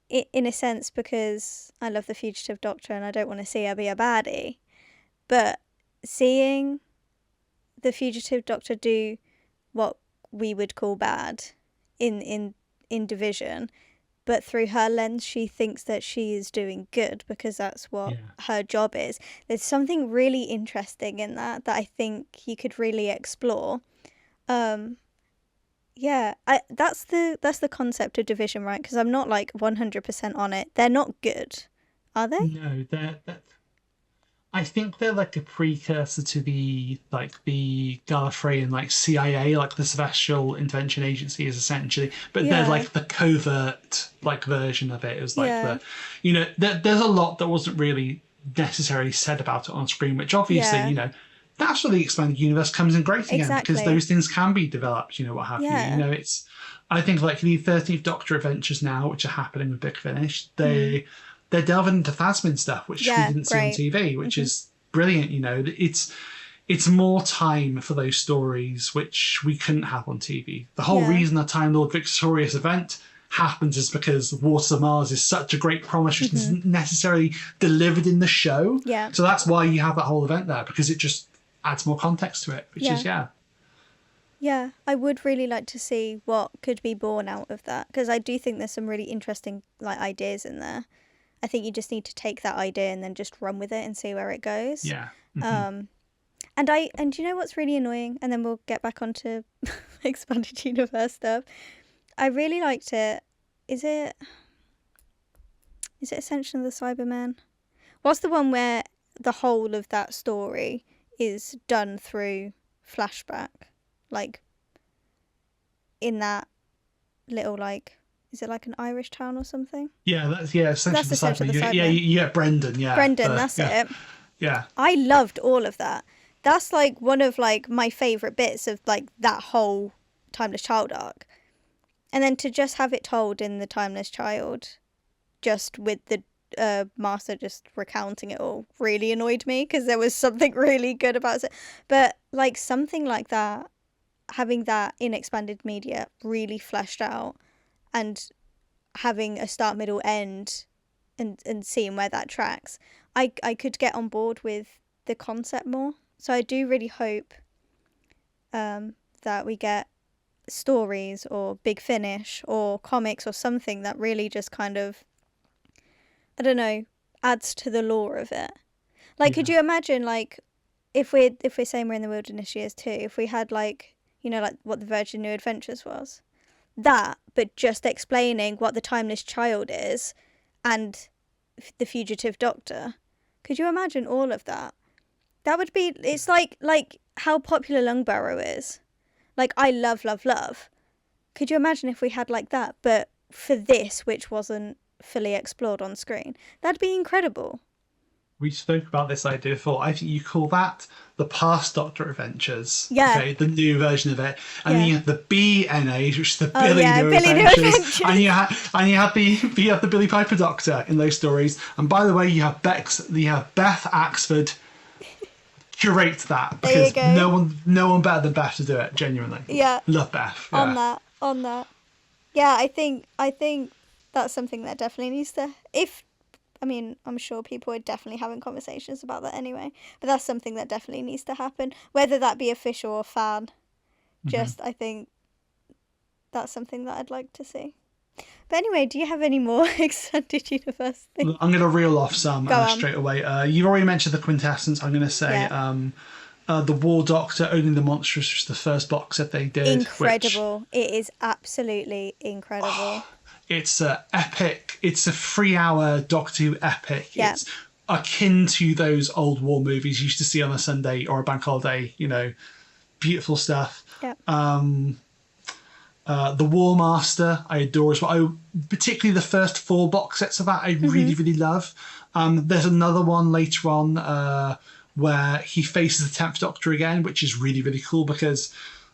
in a sense, because I love the Fugitive Doctor and I don't want to see her be a baddie, but seeing the Fugitive Doctor do what we would call bad in Division, but through her lens she thinks that she is doing good because that's what her job is. There's something really interesting in that I think you could really explore. That's the concept of Division, right? Because I'm not like 100% on it. They're not good, are they? No, they're I think they're like a precursor to the Gallifreyan like CIA, like the Celestial Intervention Agency is essentially, but they're like the covert like version of it. It was like there's a lot that wasn't really necessarily said about it on screen, which obviously that's where the expanded universe comes in great again, because those things can be developed, what have you. It's, I think like the 13th Doctor adventures now, which are happening with Big Finish, they're delving into Phasmin stuff, which we didn't see on TV, which is brilliant. It's more time for those stories, which we couldn't have on TV. The whole reason the Time Lord Victorious event happens is because Waters of Mars is such a great promise, which isn't necessarily delivered in the show. Yeah. So that's why you have that whole event there, because it just adds more context to it, which is, Yeah, I would really like to see what could be born out of that, because I do think there's some really interesting like ideas in there. I think you just need to take that idea and then just run with it and see where it goes. Yeah. And you know what's really annoying? And then we'll get back onto expanded universe stuff. I really liked it. Is it Ascension of the Cyberman? What's the one where the whole of that story is done through flashback? Like, in that little, like, is it like an Irish town or something? Yeah, Ascension of the Cyberman. Yeah, you get Brendan, that's it. Yeah. I loved all of that. That's like one of like my favourite bits of like that whole Timeless Child arc. And then to just have it told in the Timeless Child, just with the Master just recounting it all, really annoyed me, because there was something really good about it. But like something like that, having that in expanded media really fleshed out, and having a start, middle, end, and seeing where that tracks, I could get on board with the concept more. So I do really hope that we get stories or Big Finish or comics or something that really just kind of, I don't know, adds to the lore of it. Like, could you imagine, like, if we're saying we're in the Wilderness Years too, if we had like, like what the Virgin New Adventures was, that, but just explaining what the Timeless Child is and the Fugitive Doctor. Could you imagine all of that? That would be, it's like how popular Lungbarrow is. Like, I love, love, love. Could you imagine if we had like that, but for this, which wasn't fully explored on screen? That'd be incredible. we spoke about this idea before. I think you call that the Past Doctor Adventures. Yeah. Okay, the new version of it. And then you have the BNAs, which is the Oh, Billy yeah, New Billy New Adventures. Adventures. And you have the Billy Piper Doctor in those stories. And by the way, you have Beth Axford curate that, because no one better than Beth to do it, genuinely. Yeah. Love Beth. Yeah. On that. Yeah, I think that's something that definitely needs to, I'm sure people are definitely having conversations about that anyway, but that's something that definitely needs to happen, whether that be official or fan. I think that's something that I'd like to see. But anyway, do you have any more extended universe things? I'm going to reel off some straight away. You've already mentioned the Quintessence. I'm going to say the War Doctor, Owning the Monstrous, which is the first box set they did. Incredible. It is absolutely incredible. It's epic. It's a 3-hour Doctor Who epic. Yeah. It's akin to those old war movies you used to see on a Sunday or a bank holiday. Beautiful stuff. Yeah. The War Master, I adore as well. Particularly the first 4 box sets of that, I really, really love. There's another one later on where he faces the 10th Doctor again, which is really, really cool because,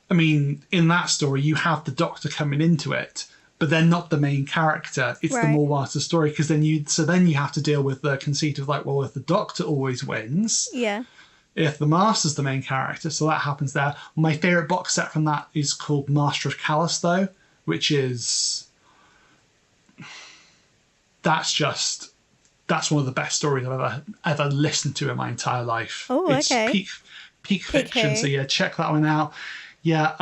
in that story, you have the Doctor coming into it, but they're not the main character. It's the War Master story, because then you have to deal with the conceit of if the Doctor always wins, if the Master's the main character, so that happens there. My favourite box set from that is called Master of Callisto, which is that's one of the best stories I've ever listened to in my entire life. Oh, okay. It's peak fiction, so yeah, check that one out. Yeah,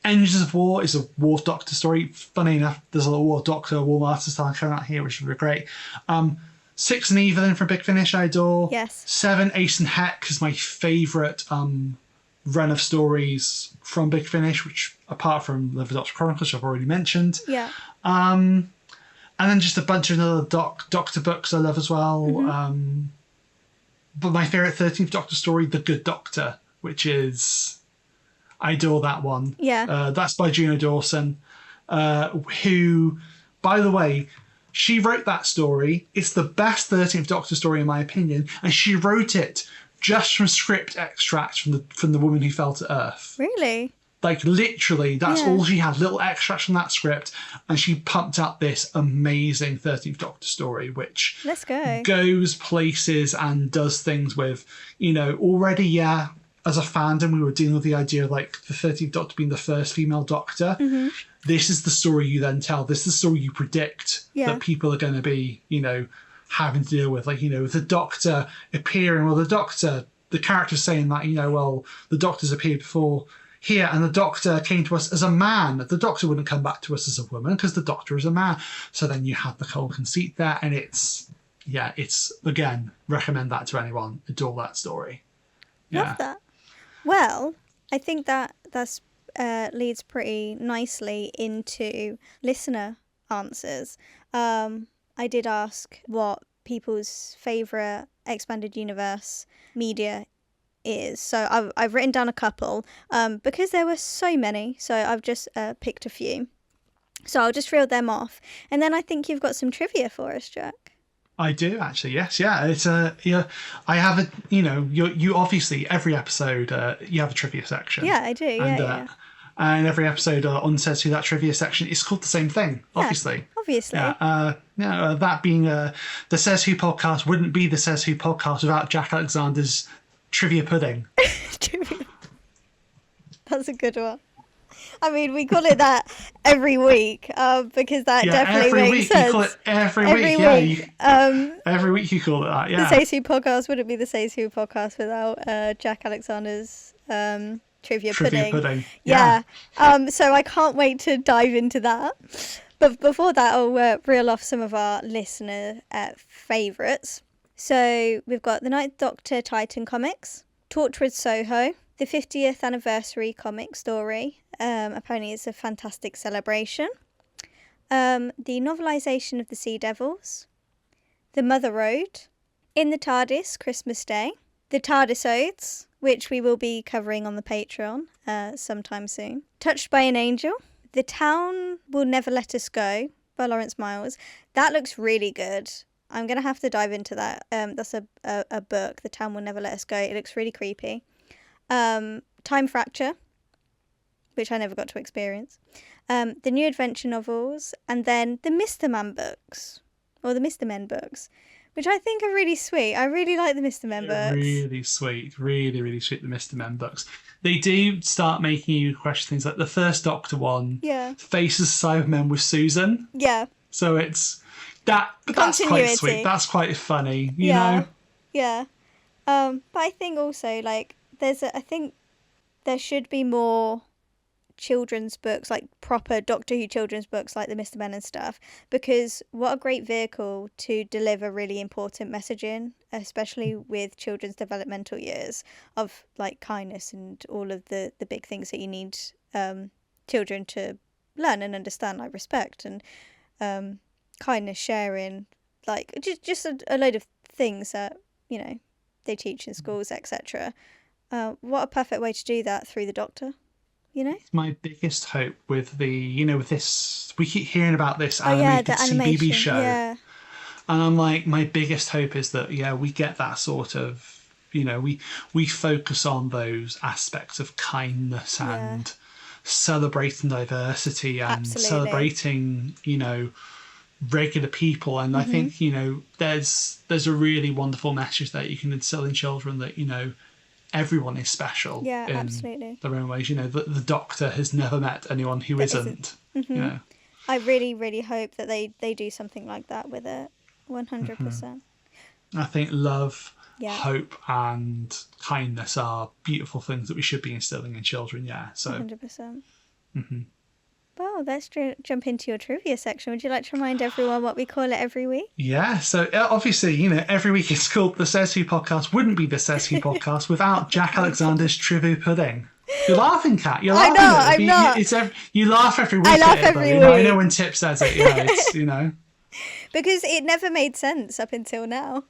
Engines of War is a War Doctor story. Funny enough, there's a War Doctor, War Master style coming out here, which would be great. 6 and Evelyn from Big Finish, I adore. Yes. 7, Ace and Heck is my favourite run of stories from Big Finish, which, apart from the Doctor Chronicles, which I've already mentioned. Yeah. And then just a bunch of other Doctor books I love as well. But my favourite 13th Doctor story, The Good Doctor, which is... I adore that one. Yeah. That's by Juno Dawson, who, by the way, she wrote that story. It's the best 13th Doctor story in my opinion, and she wrote it just from script extracts from the Woman Who Fell to Earth. Really? Like, literally, that's all she had, little extracts from that script, and she pumped out this amazing 13th Doctor story, which goes places and does things with, already, as a fandom, we were dealing with the idea of, the 13th Doctor being the first female Doctor. This is the story you then tell. This is the story you predict that people are going to be, having to deal with. The Doctor appearing, the character's saying that, the Doctor's appeared before here, and the Doctor came to us as a man. The Doctor wouldn't come back to us as a woman because the Doctor is a man. So then you have the whole conceit there, and it's again, recommend that to anyone. Adore that story. Love that. Well, I think that's leads pretty nicely into listener answers. I did ask what people's favourite expanded universe media is. So I've written down a couple because there were so many. So I've just picked a few. So I'll just reel them off. And then I think you've got some trivia for us, Jack. I do actually, yes, yeah. It's I have a, you obviously every episode you have a trivia section. Yeah, I do. Yeah, And every episode on Says Who, that trivia section is called the same thing. Obviously. Yeah. That being the Says Who podcast wouldn't be the Says Who podcast without Jack Alexander's trivia pudding. That's a good one. I mean, we call it that every week because that definitely makes sense. You call it every week. Every week you call it that, yeah. The Says Who podcast wouldn't be the Says Who podcast without Jack Alexander's trivia pudding. Yeah. So I can't wait to dive into that. But before that, I'll reel off some of our listener favourites. So we've got the Ninth Doctor Titan comics, Torchwood Soho, the 50th anniversary comic story. Apparently it's a fantastic celebration. The novelisation of the Sea Devils, The Mother Road, In the TARDIS, Christmas Day, the TARDIS Odes, which we will be covering on the Patreon sometime soon, Touched by an Angel, The Town Will Never Let Us Go by Lawrence Miles. That looks really good. I'm going to have to dive into that. That's a book, The Town Will Never Let Us Go. It looks really creepy. Time Fracture, which I never got to experience. The New Adventure novels, and then the Mr. Man books, or the Mr. Men books, which I think are really sweet. I really like the Mr. Men books. Really sweet. Really, really sweet, the Mr. Men books. They do start making you question things like the first Doctor one faces Cybermen with Susan. Yeah. So it's that's quite sweet. That's quite funny, you know? Yeah. But I think also, like, I think there should be more children's books, like proper Doctor Who children's books like the Mr. Men and stuff, because what a great vehicle to deliver really important messaging, especially with children's developmental years, of like kindness and all of the big things that you need children to learn and understand, like respect and kindness, sharing, like just a load of things that, you know, they teach in schools, etc. What a perfect way to do that through the Doctor. You know? It's my biggest hope with with this, we keep hearing about this animated CBeebies show. Yeah. And I'm like, my biggest hope is that, we get that sort of, we focus on those aspects of kindness and celebrating diversity and celebrating, regular people. And I think, there's a really wonderful message that you can instill in children that, everyone is special in their own ways. The Doctor has never met anyone who isn't. Mm-hmm. I really, really hope that they do something like that with it. 100%. Mm-hmm. I think love, hope, and kindness are beautiful things that we should be instilling in children. Yeah, so 100%. Well, let's jump into your trivia section. Would you like to remind everyone what we call it every week? Yeah, so obviously, every week it's called the Says Who podcast. Wouldn't be the Says Who podcast without Jack Alexander's Trivia Pudding. You're laughing, Kat. You're laughing. I'm not. You laugh every week. I laugh every week. I know when Tip says it. It's because it never made sense up until now.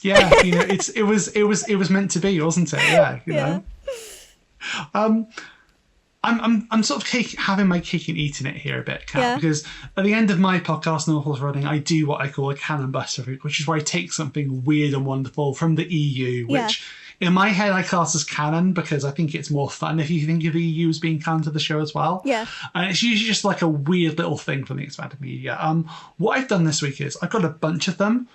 Yeah, it was meant to be, wasn't it? Yeah, you know. I'm sort of having my cake and eating it here a bit, Kat, because at the end of my podcast, Novels Running, I do what I call a canon buster, which is where I take something weird and wonderful from the EU, which in my head I class as canon because I think it's more fun if you think of the EU as being canon to the show as well. Yeah. And it's usually just like a weird little thing from the expanded media. What I've done this week is I've got a bunch of them.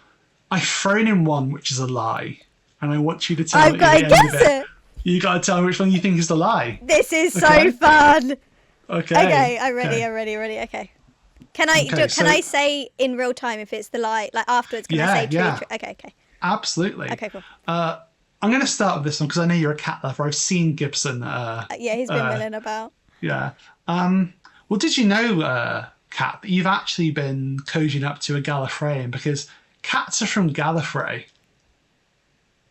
I've thrown in one which is a lie, and I want you to tell me at the end of it. You got to tell me which one you think is the lie. This is so fun. Okay, I'm ready. Okay. Can I say in real time if it's the lie? Like afterwards, can I say true? Okay. Absolutely. Okay, cool. I'm going to start with this one because I know you're a cat lover. I've seen Gibson. He's been milling about. Yeah. Well, did you know, Kat, that you've actually been cozying up to a Gallifreyan because cats are from Gallifrey?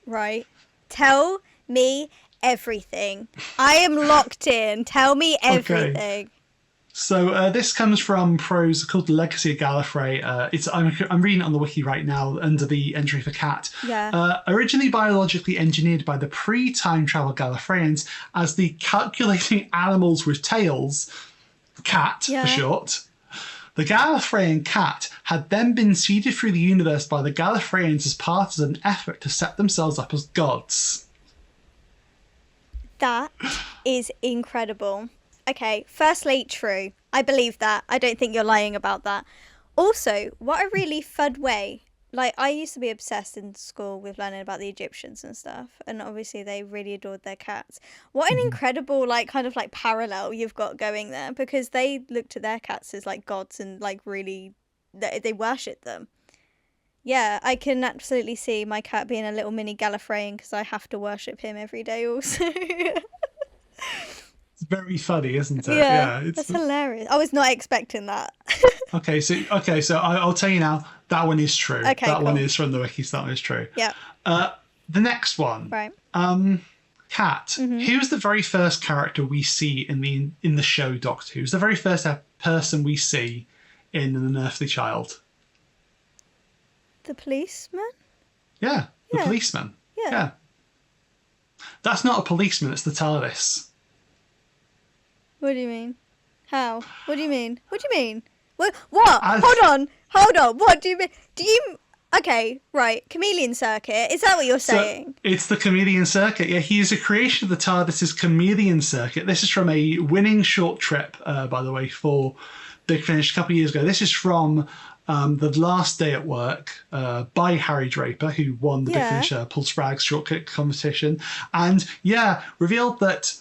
Right. Tell me everything. I am locked in. Tell me everything. Okay. So this comes from prose called The Legacy of Gallifrey. I'm reading it on the wiki right now under the entry for Cat. Yeah. Originally biologically engineered by the pre-time travel Gallifreyans as the calculating animals with tails, cat for short, the Gallifreyan cat had then been seeded through the universe by the Gallifreyans as part of an effort to set themselves up as gods. That is incredible. Okay, firstly, true. I believe that. I don't think you're lying about that. Also, what a really fun way. Like, I used to be obsessed in school with learning about the Egyptians and stuff. And obviously, they really adored their cats. What an incredible, parallel you've got going there. Because they looked at their cats as, gods and, really, they worshipped them. Yeah, I can absolutely see my cat being a little mini Gallifreyan because I have to worship him every day also. It's very funny, isn't it? Yeah, that's hilarious. I was not expecting that. Okay, so I'll tell you now, that one is true. Okay, that one is from the wiki, so that one is true. Yeah. The next one. Right. Kat, who's the very first character we see in the show Doctor Who? Who's the very first person we see in An Unearthly Child? The policeman? Yeah, the policeman. Yeah. That's not a policeman, it's the TARDIS. What do you mean? How? What do you mean? What? Hold on. What do you mean? Okay, right. Chameleon Circuit. Is that what you're saying? It's the Chameleon Circuit. Yeah, he is a creation of the TARDIS's Chameleon Circuit. This is from a winning short trip, by the way, for Big Finish a couple of years ago. This is from The Last Day at Work by Harry Draper, who won the Big Finish Paul Sprague's shortcut competition. And revealed that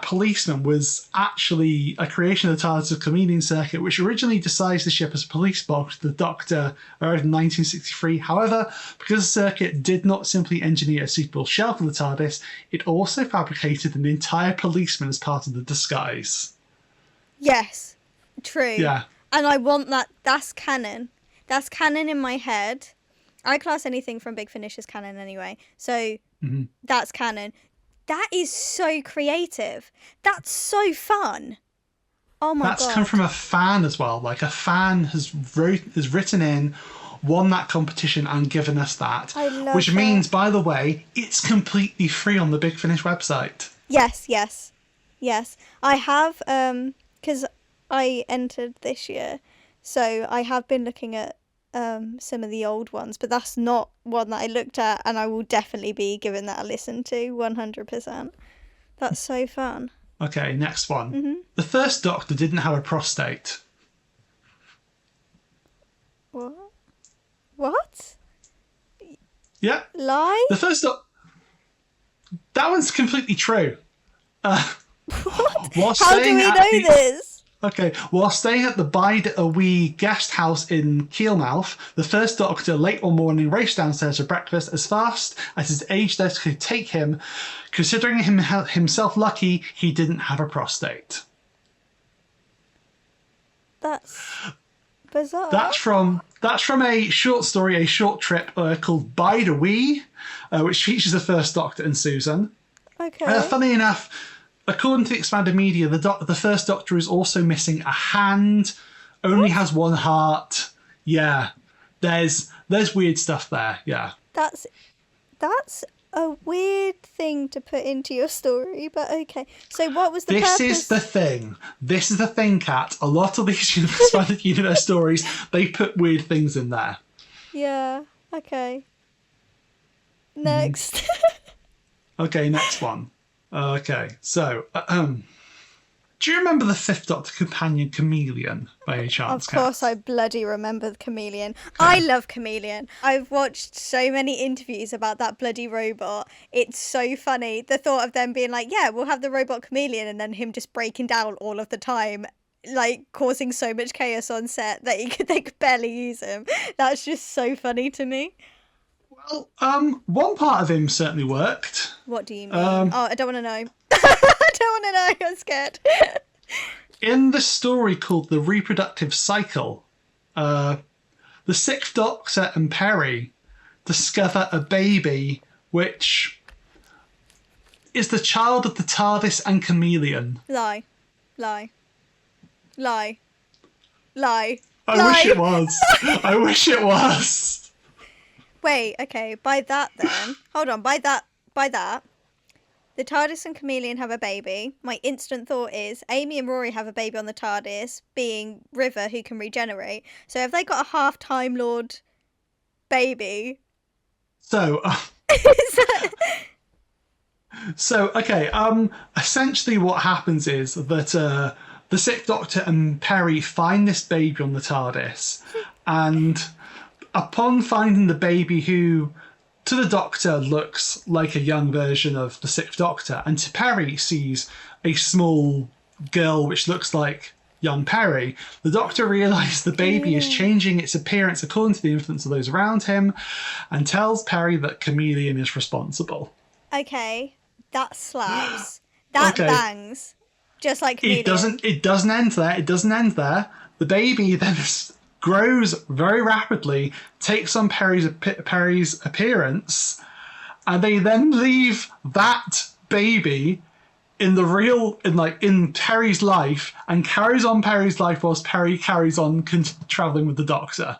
policeman was actually a creation of the TARDIS Chameleon Circuit, which originally disguised the ship as a police box to the Doctor arrived in 1963. However, because the circuit did not simply engineer a suitable shell for the TARDIS, it also fabricated an entire policeman as part of the disguise. Yes, true. Yeah. And I want that. That's canon. That's canon in my head. I class anything from Big Finish as canon anyway. So that's canon. That is so creative. That's so fun. Oh my God. That's come from a fan as well. Like a fan has written in, won that competition and given us that. I love which that. means, by the way, it's completely free on the Big Finish website. Yes. I have, because I entered this year, so I have been looking at some of the old ones, but that's not one that I looked at, and I will definitely be giving that a listen to 100%. That's so fun. Okay, next one. The first Doctor didn't have a prostate. What? Yeah. Lie? The first Doctor... That one's completely true. What? How do we know this? Okay, while staying at the Bide a Wee guest house in Keelmouth, the first Doctor late one morning raced downstairs for breakfast as fast as his age desk could take him, considering himself lucky he didn't have a prostate. That's bizarre. That's from a short story, a short trip called Bide a Wee, which features the first Doctor and Susan. Okay. Funny enough, according to the expanded media, the first Doctor is also missing a hand, only has one heart. Yeah, there's weird stuff there. Yeah, that's a weird thing to put into your story, but okay. So what was the purpose? This is the thing, Kat. A lot of these expanded universe stories, they put weird things in there. Yeah. Okay. Next. Okay, next one. Okay, so, do you remember the Fifth Doctor companion Chameleon by any chance? Of course, I bloody remember the Chameleon. Okay. I love Chameleon. I've watched so many interviews about that bloody robot. It's so funny. The thought of them being like, yeah, we'll have the robot Chameleon, and then him just breaking down all of the time, like causing so much chaos on set that they could barely use him. That's just so funny to me. Well, one part of him certainly worked. What do you mean? I don't want to know. I don't want to know. I'm scared. In the story called The Reproductive Cycle, the Sixth Doctor and Perry discover a baby which is the child of the TARDIS and Chameleon. Lie. I wish it was. I wish it was. Wait, okay, by that then, hold on, by that, the TARDIS and Chameleon have a baby. My instant thought is Amy and Rory have a baby on the TARDIS, being River, who can regenerate. So have they got a half Time Lord baby? So, okay, essentially what happens is that the Sixth Doctor and Perry find this baby on the TARDIS, and upon finding the baby, who to the Doctor looks like a young version of the Sixth Doctor, and to Perry sees a small girl which looks like young Perry, the Doctor realises the baby is changing its appearance according to the influence of those around him, and tells Perry that Chameleon is responsible. Okay, that slaps. That bangs. Just like Chameleon. It doesn't end there. The baby then grows very rapidly, takes on Perry's appearance, and they then leave that baby in Perry's life and carries on Perry's life whilst Perry carries on travelling with the Doctor.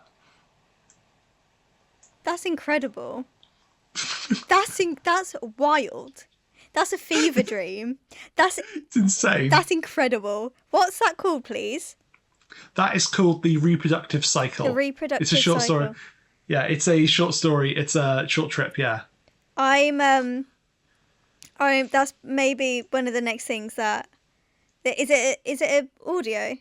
That's incredible. That's wild. That's a fever dream. It's insane. That's incredible. What's that called, please? That is called The Reproductive Cycle. The Reproductive Cycle. It's a short story. Yeah, it's a short story. It's a short trip, yeah. I'm that's maybe one of the next things that is it a audio?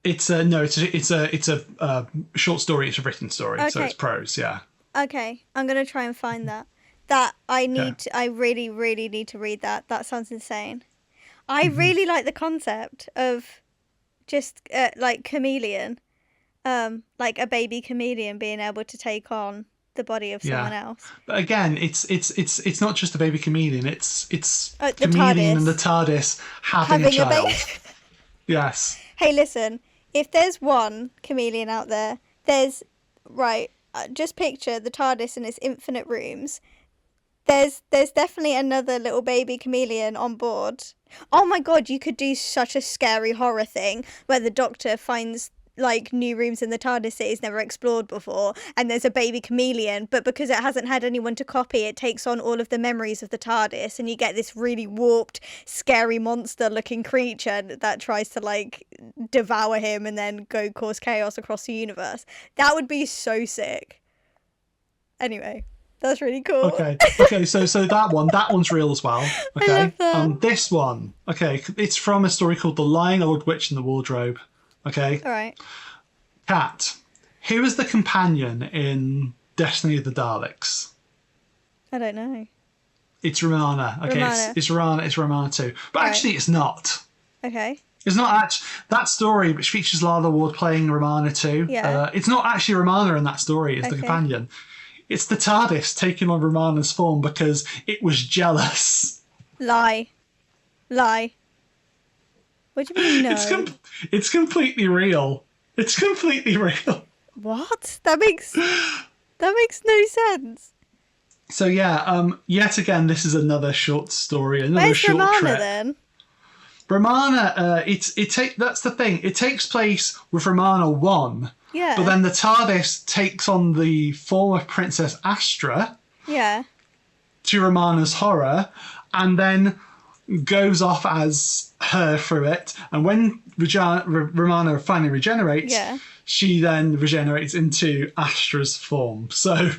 It's a no. It's a short story. It's a written story, so it's Okay. prose. Yeah. Okay, I'm gonna try and find that. That I Okay. need to, I really, really need to read that. That sounds insane. I really like the concept of just like chameleon, like a baby chameleon being able to take on the body of someone Yeah. else. But again, it's not just a baby chameleon. It's Oh, the chameleon and the TARDIS TARDIS having a having a baby. child. Yes. Hey, listen, if there's one chameleon out there, there's right. Just picture the TARDIS and its infinite rooms. There's definitely another little baby chameleon on board. Oh my god, you could do such a scary horror thing where the Doctor finds like new rooms in the TARDIS that he's never explored before, and there's a baby chameleon, but because it hasn't had anyone to copy, it takes on all of the memories of the TARDIS, and you get this really warped, scary monster-looking creature that tries to like devour him and then go cause chaos across the universe. That would be so sick. Anyway. That's really cool. Okay. So that one's real as well. Okay. I love that. This one. Okay. It's from a story called The Lying Old Witch in the Wardrobe. Okay. All right. Kat, who is the companion in Destiny of the Daleks? I don't know. It's Romana. Okay. Romana. It's Romana. It's Romana too. But actually, it's not. Okay. It's not actually that story, which features Lala Ward playing Romana too. Yeah. It's not actually Romana in that story. It's the companion. It's the TARDIS taking on Romana's form because it was jealous. Lie. What do you mean no? It's completely real. It's completely real. What? That makes no sense. So yeah, yet again, this is another short story, another Where's short Romana trip. then? Romana, that's the thing. It takes place with Romana 1. Yeah. But then the TARDIS takes on the form of Princess Astra Yeah. to Romana's horror, and then goes off as her through it. And when Romana finally regenerates, she then regenerates into Astra's form. So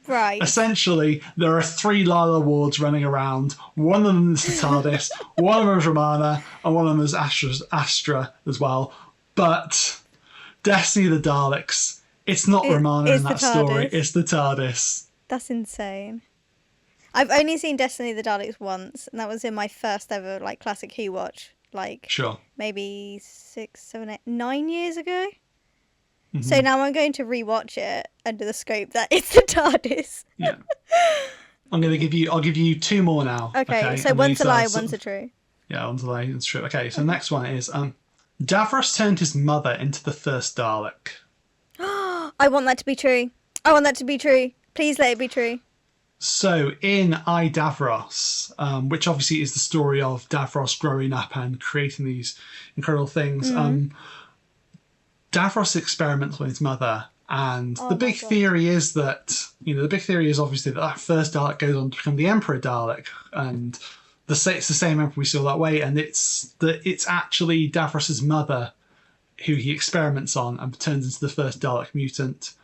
Right. essentially, there are 3 Lala Wards running around. One of them is the TARDIS, one of them is Romana, and one of them is Astra as well. But Destiny of the Daleks, it's not Romana in that story, it's the TARDIS. That's insane. I've only seen Destiny of the Daleks once, and that was in my first ever like classic Who watch, like maybe 6, 7, 8, 9 years ago. Mm-hmm. So now I'm going to rewatch it under the scope that it's the TARDIS. Yeah. I'll give you 2 more now. Okay, so one's a lie, one's a true. Yeah, one's a lie, one's true. Okay, so the next one is Davros turned his mother into the first Dalek. I want that to be true. Please let it be true. So in I, Davros, which obviously is the story of Davros growing up and creating these incredible things, Davros experiments with his mother, and the big theory is that, obviously that first Dalek goes on to become the Emperor Dalek, and it's the same Emperor we saw that way, and it's actually Davros's mother who he experiments on and turns into the first Dalek mutant.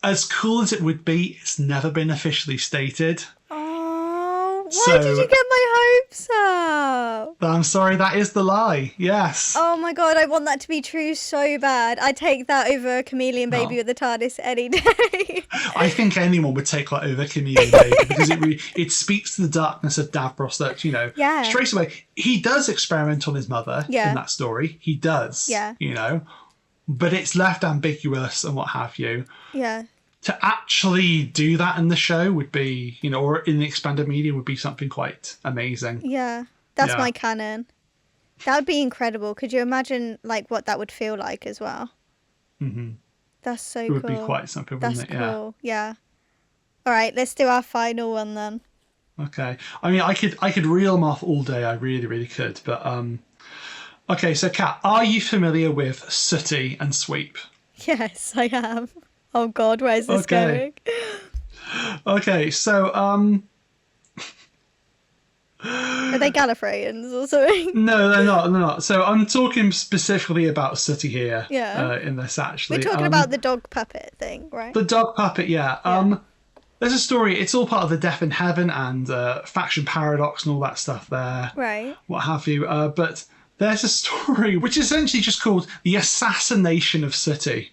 As cool as it would be, it's never been officially stated. Oh, why did you get my hopes up? I'm sorry, that is the lie. Yes. Oh my god, I want that to be true so bad. I'd take that over Chameleon Baby with the TARDIS any day. I think anyone would take that over Chameleon Baby because it speaks to the darkness of Davros that, straight away, he does experiment on his mother in that story. He does. Yeah. But it's left ambiguous and what have you. Yeah. To actually do that in the show would be, or in the expanded media would be something quite amazing. Yeah. That's my canon. That would be incredible. Could you imagine what that would feel like as well? Mm-hmm. That's so cool. It would be quite something, wouldn't it? That's cool. Yeah. All right, let's do our final one then. Okay. I mean, I could reel them off all day. I really, really could. But okay. So, Kat, are you familiar with Sooty and Sweep? Yes, I am. Oh God, where is this going? Okay. So Are they Gallifreyans or something? No, they're not. They're not. So I'm talking specifically about Sooty here. Yeah. In this, actually, We're talking about the dog puppet thing, right? the dog puppet. Yeah. Yeah. There's a story. It's all part of the Death in Heaven and faction paradox and all that stuff there. Right. What have you? But there's a story which is essentially just called the assassination of Sooty.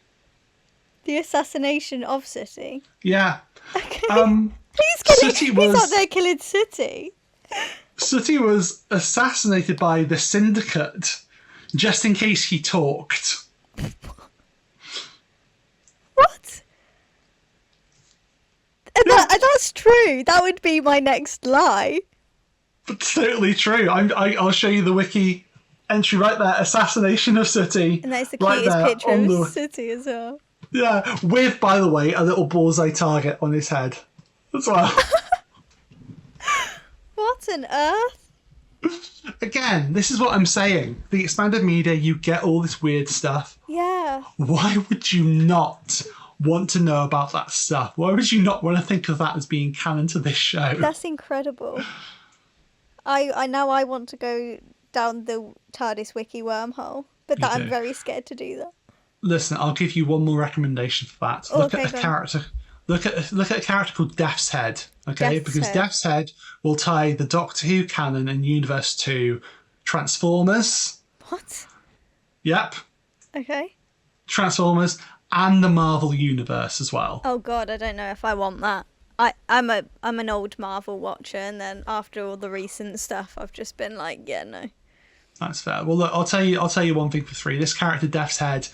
The assassination of Sooty. Yeah. Okay. Sooty He's out there killing Sooty. Sooty was assassinated by the Syndicate just in case he talked. What? And that's true. That would be my next lie. It's totally true. I'll show you the wiki entry right there. Assassination of Sooty. And that's the right cutest there picture on of Sooty as well. Yeah, with, by the way, a little bullseye target on his head as well. What on earth? Again, this is what I'm saying. The expanded media, you get all this weird stuff. Yeah. Why would you not want to know about that stuff? Why would you not want to think of that as being canon to this show? That's incredible. I now I want to go down the TARDIS wiki wormhole, but that I'm very scared to do that. Listen, I'll give you one more recommendation for that. Look at a character. Look at a character called Death's Head. Okay, because Death's Head will tie the Doctor Who canon and universe to Transformers. What? Yep. Okay. Transformers and the Marvel universe as well. Oh God, I don't know if I want that. I'm an old Marvel watcher, and then after all the recent stuff, I've just been like, yeah, no. That's fair. Well, look, I'll tell you one thing for free. This character, Death's Head,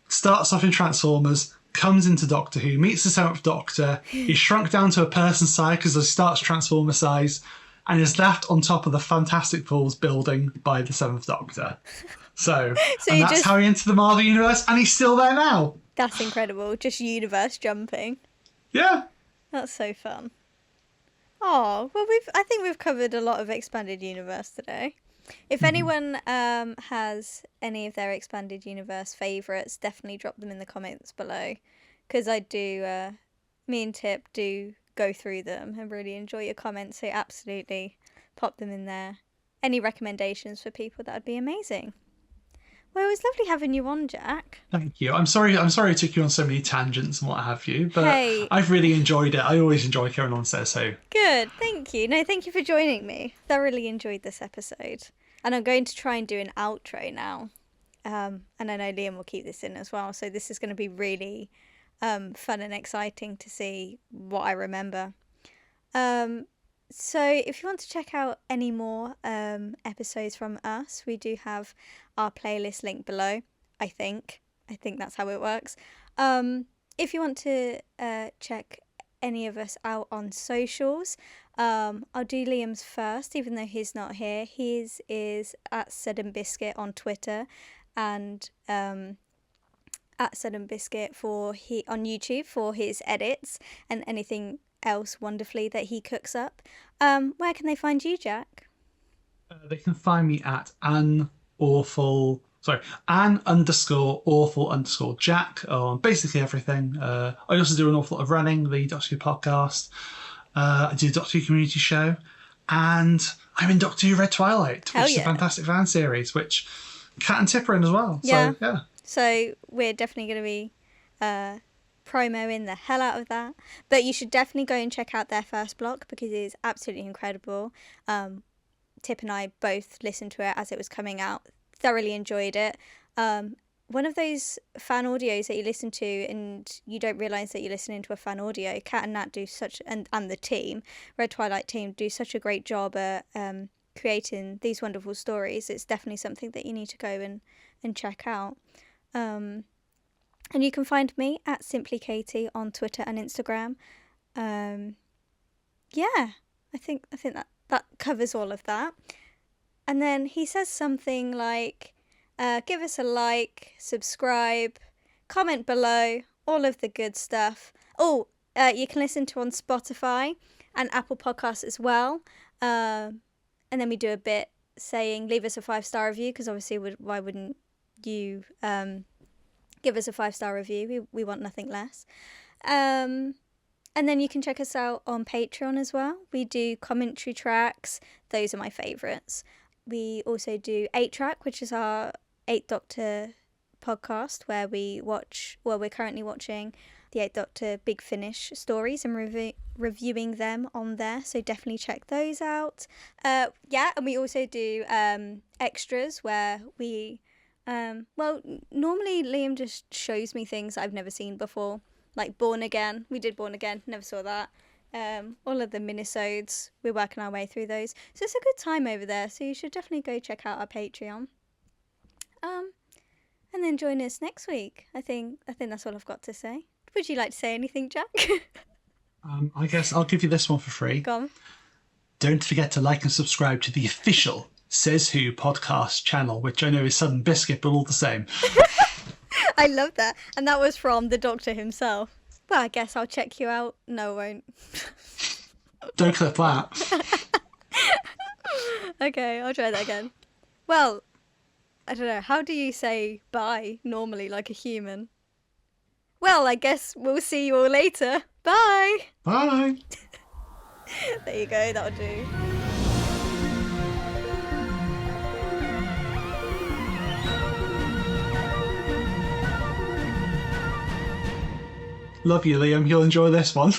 starts off in Transformers, comes into Doctor Who, meets the Seventh Doctor, is shrunk down to a person size because he starts Transformer size, and is left on top of the Fantastic Four's building by the Seventh Doctor. So and that's how he entered the Marvel universe, and he's still there now. That's incredible. Just universe jumping. Yeah. That's so fun. Oh, well, I think we've covered a lot of expanded universe today. If anyone has any of their expanded universe favourites, definitely drop them in the comments below, because I do, me and Tip do go through them and really enjoy your comments, so absolutely pop them in there. Any recommendations for people, that would be amazing. Well, it was lovely having you on, Jack. Thank you. I'm sorry I took you on so many tangents and what have you, but hey. I've really enjoyed it. I always enjoy hearing on there, so. Good, thank you. No, thank you for joining me. Thoroughly enjoyed this episode. And I'm going to try and do an outro now. And I know Liam will keep this in as well, so this is going to be really fun and exciting to see what I remember. So if you want to check out any more episodes from us, we do have our playlist link below, I think that's how it works. If you want to check any of us out on socials, I'll do Liam's first, even though he's not here. His is at Sudden Biscuit on Twitter, and at Sudden Biscuit on YouTube for his edits and anything else wonderfully that he cooks up. Where can they find you, Jack? They can find me at Ann_awful_Jack on basically everything. I also do an awful lot of running, the Doctor Who podcast. I do a Doctor Who community show, and I'm in Doctor Who Red Twilight, which is a fantastic fan series, which Kat and Tip are in as well. Yeah. So, yeah. So we're definitely going to be promoing the hell out of that. But you should definitely go and check out their first block, because it is absolutely incredible. Tip and I both listened to it as it was coming out. Thoroughly enjoyed it. One of those fan audios that you listen to and you don't realise that you're listening to a fan audio. Kat and Nat do and the team, Red Twilight team, do such a great job at creating these wonderful stories. It's definitely something that you need to go and check out. And you can find me at Simply Katie on Twitter and Instagram. Yeah, I think that covers all of that. And then he says something like, give us a like, subscribe, comment below, all of the good stuff. Oh, you can listen to on Spotify and Apple Podcasts as well. And then we do a bit saying leave us a 5-star review, because obviously why wouldn't you give us a 5-star review? We want nothing less. And And then you can check us out on Patreon as well. We do commentary tracks. Those are my favourites. We also do 8 Track, which is our 8th Doctor podcast, where we're currently watching the 8th Doctor Big Finish stories and reviewing them on there. So definitely check those out. And we also do extras where we... normally Liam just shows me things I've never seen before. Like Born Again. We did Born Again. Never saw that. All of the minisodes. We're working our way through those. So it's a good time over there. So you should definitely go check out our Patreon. And then join us next week. I think that's all I've got to say. Would you like to say anything, Jack? I guess I'll give you this one for free. Go on. Don't forget to like and subscribe to the official Says Who podcast channel, which I know is Southern Biscuit, but all the same. I love that. And that was from the Doctor himself. Well, I guess I'll check you out. No, I won't. Don't clip that. Okay, I'll try that again. Well, I don't know. How do you say bye normally, like a human? Well, I guess we'll see you all later. Bye. Bye. There you go. That'll do. Love you, Liam. You'll enjoy this one.